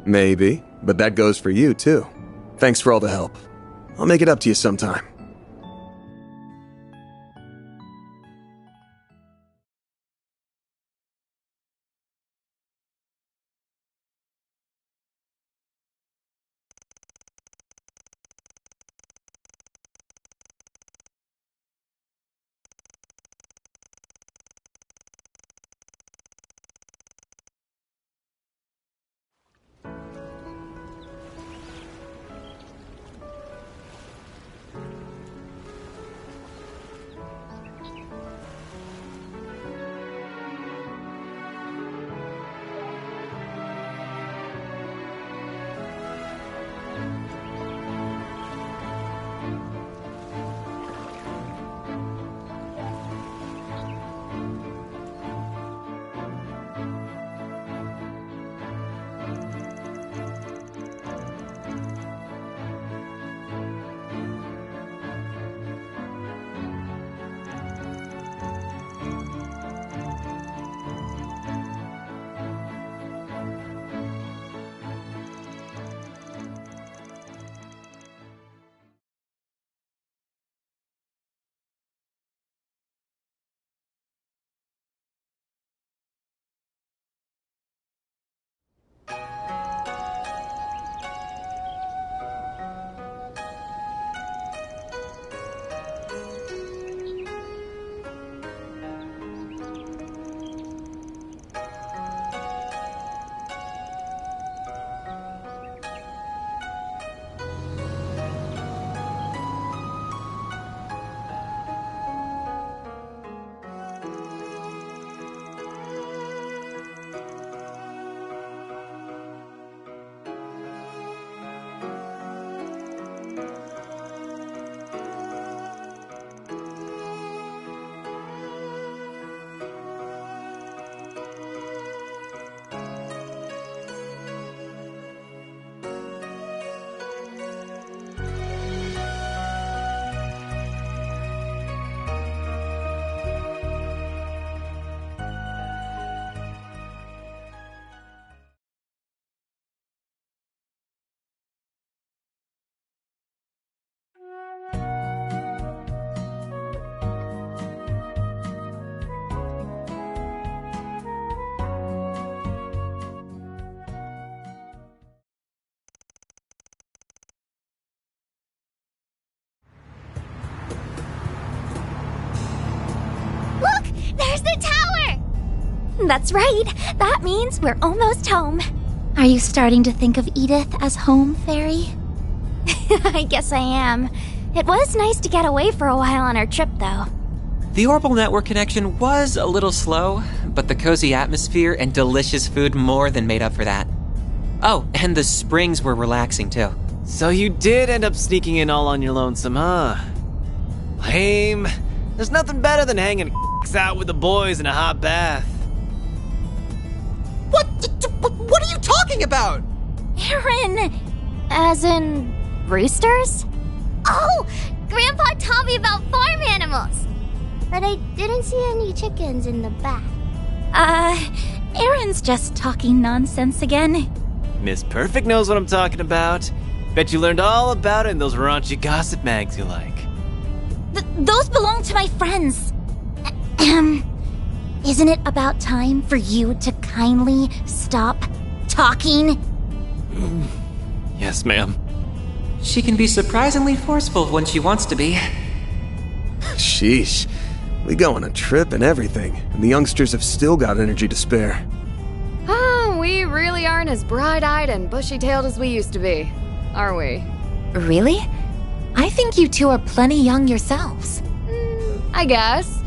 Maybe, but that goes for you, too. Thanks for all the help. I'll make it up to you sometime. That's right. That means we're almost home. Are you starting to think of Edith as home, Fairy? I guess I am. It was nice to get away for a while on our trip, though. The Orbital Network connection was a little slow, but the cozy atmosphere and delicious food more than made up for that. Oh, and the springs were relaxing, too. So you did end up sneaking in all on your lonesome, huh? Lame. There's nothing better than hanging out with the boys in a hot bath. What are you talking about? Aaron! As in, roosters? Oh, Grandpa taught me about farm animals. But I didn't see any chickens in the back. Aaron's just talking nonsense again. Miss Perfect knows what I'm talking about. Bet you learned all about it in those raunchy gossip mags you like. Those belong to my friends. Isn't it about time for you to kindly stop talking? Yes, ma'am. She can be surprisingly forceful when she wants to be. Sheesh. We go on a trip and everything, and the youngsters have still got energy to spare. Oh, we really aren't as bright-eyed and bushy-tailed as we used to be, are we? Really? I think you two are plenty young yourselves. I guess.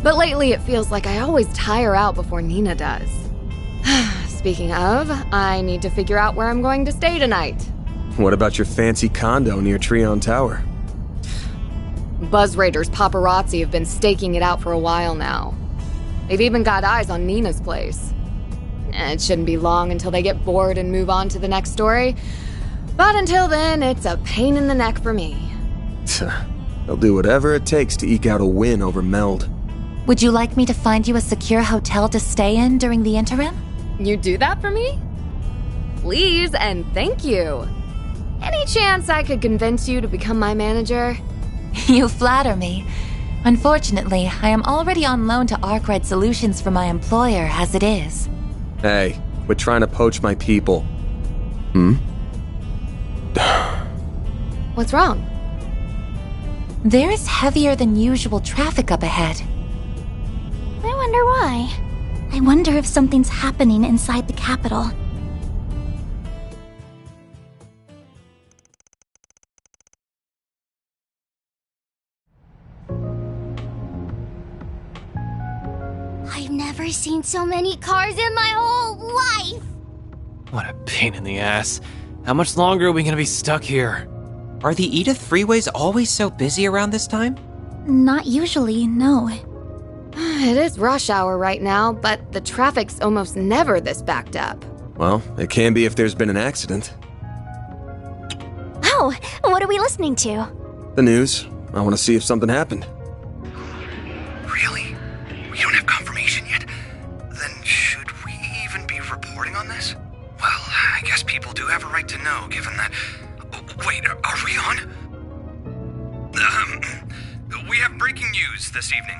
But lately it feels like I always tire out before Nina does. Speaking of, I need to figure out where I'm going to stay tonight. What about your fancy condo near Treon Tower? Buzz Raiders paparazzi have been staking it out for a while now. They've even got eyes on Nina's place. It shouldn't be long until they get bored and move on to the next story. But until then, it's a pain in the neck for me. They'll do whatever it takes to eke out a win over Meld. Would you like me to find you a secure hotel to stay in during the interim? You do that for me? Please and thank you. Any chance I could convince you to become my manager? You flatter me. Unfortunately, I am already on loan to Arkwright Solutions for my employer as it is. Hey, quit trying to poach my people. What's wrong? There is heavier than usual traffic up ahead. I wonder why. I wonder if something's happening inside the capital. I've never seen so many cars in my whole life! What a pain in the ass. How much longer are we gonna be stuck here? Are the Edith freeways always so busy around this time? Not usually, no. It is rush hour right now, but the traffic's almost never this backed up. Well, it can be if there's been an accident. Oh, what are we listening to? The news. I want to see if something happened. Really? We don't have confirmation yet? Then should we even be reporting on this? Well, I guess people do have a right to know, given that... Wait, are we on? We have breaking news this evening.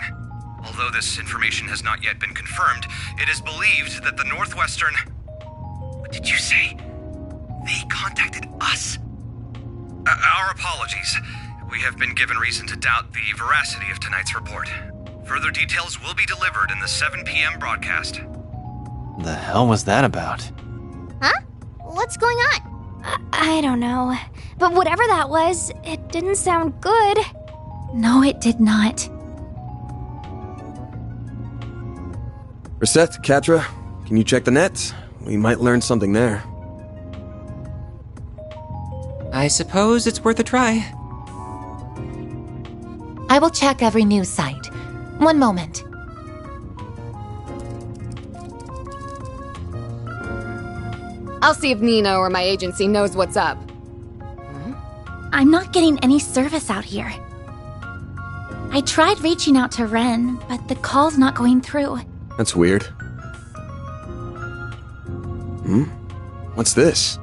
Although this information has not yet been confirmed, it is believed that the Northwestern... What did you say? They contacted us? Our apologies. We have been given reason to doubt the veracity of tonight's report. Further details will be delivered in the 7 p.m. broadcast. The hell was that about? Huh? What's going on? I don't know. But whatever that was, it didn't sound good. No, it did not. Reset, Katra, can you check the net? We might learn something there. I suppose it's worth a try. I will check every news site. One moment. I'll see if Nina or my agency knows what's up. I'm not getting any service out here. I tried reaching out to Ren, but the call's not going through. That's weird. What's this?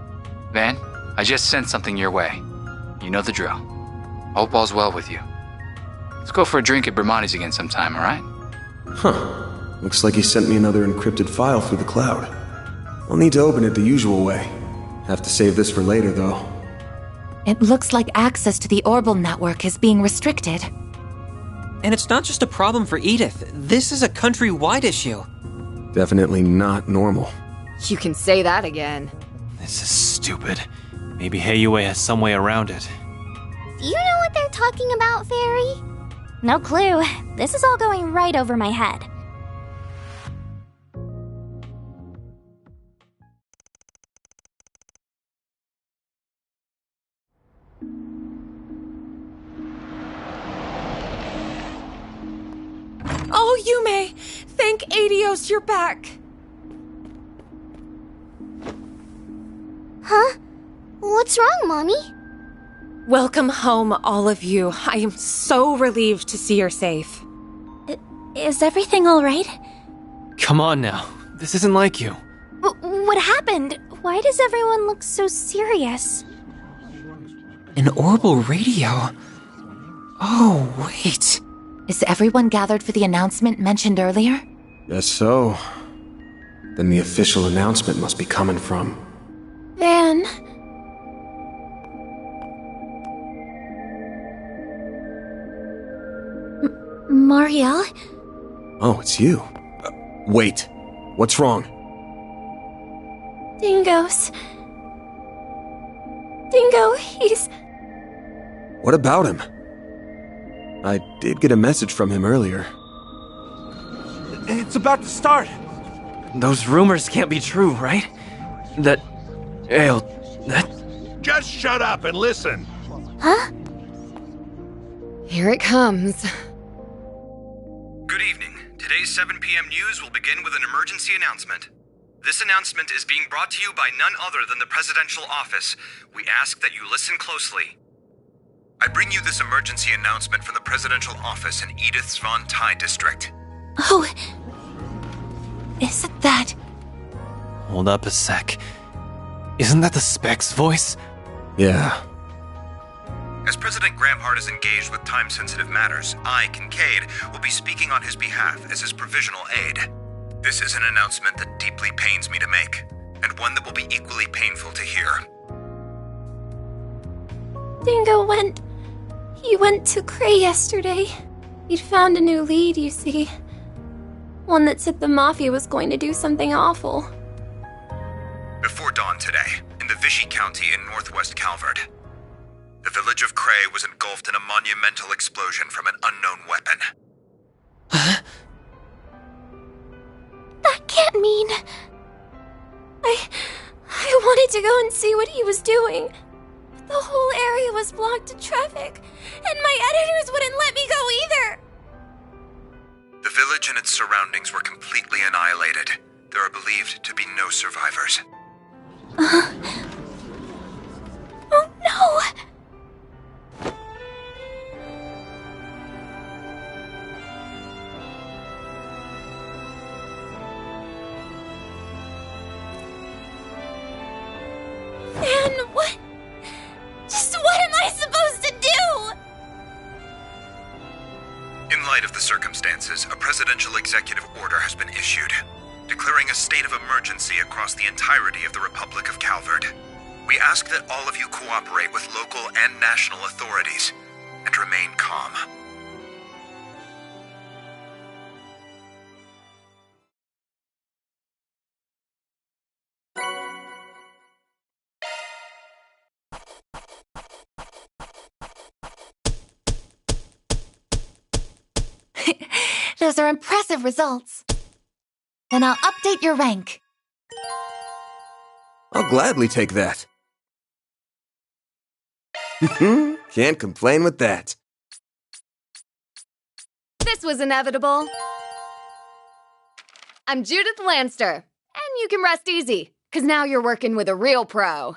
Van, I just sent something your way. You know the drill. Hope all's well with you. Let's go for a drink at Bermonti's again sometime, alright? Huh. Looks like he sent me another encrypted file through the cloud. I'll need to open it the usual way. Have to save this for later, though. It looks like access to the Orbital network is being restricted. And it's not just a problem for Edith. This is a countrywide issue. Definitely not normal. You can say that again. This is stupid. Maybe Heiyue has some way around it. Do you know what they're talking about, Fairy? No clue. This is all going right over my head. Oh, Yume! Thank Adios you're back! Huh? What's wrong, Mommy? Welcome home, all of you. I am so relieved to see you're safe. Is everything alright? Come on now. This isn't like you. What happened? Why does everyone look so serious? An orbital radio? Oh, wait. Is everyone gathered for the announcement mentioned earlier? Guess so. Then the official announcement must be coming from... Van... Marielle? Oh, it's you. Wait. What's wrong? Dingo's... Dingo, he's... What about him? I did get a message from him earlier. It's about to start. Those rumors can't be true, right? That... Just shut up and listen. Huh? Here it comes. Good evening. Today's 7 p.m. news will begin with an emergency announcement. This announcement is being brought to you by none other than the Presidential Office. We ask that you listen closely. I bring you this emergency announcement from the Presidential Office in Edith's Von Tai district. Oh... Isn't that... Hold up a sec. Isn't that the Spec's voice? Yeah. As President Gramhart is engaged with time-sensitive matters, I, Kincaid, will be speaking on his behalf as his provisional aide. This is an announcement that deeply pains me to make, and one that will be equally painful to hear. Dingo went... He went to Cray yesterday. He'd found a new lead, you see. One that said the Mafia was going to do something awful. Before dawn today, in the Vichy County in northwest Calvert, the village of Cray was engulfed in a monumental explosion from an unknown weapon. Huh? That can't mean... I wanted to go and see what he was doing. But the whole area was blocked to traffic, and my editors wouldn't let me go either. The village and its surroundings were completely annihilated. There are believed to be no survivors. Oh no! Man, what? Just what am I supposed to do? In light of the circumstances, a presidential executive order has been issued, declaring a state of emergency across the entirety of the Republic of Calvert. We ask that all of you cooperate with local and national authorities and remain calm. Those are impressive results. Then I'll update your rank. I'll gladly take that. Can't complain with that. This was inevitable. I'm Judith Lanster, and you can rest easy, because now you're working with a real pro.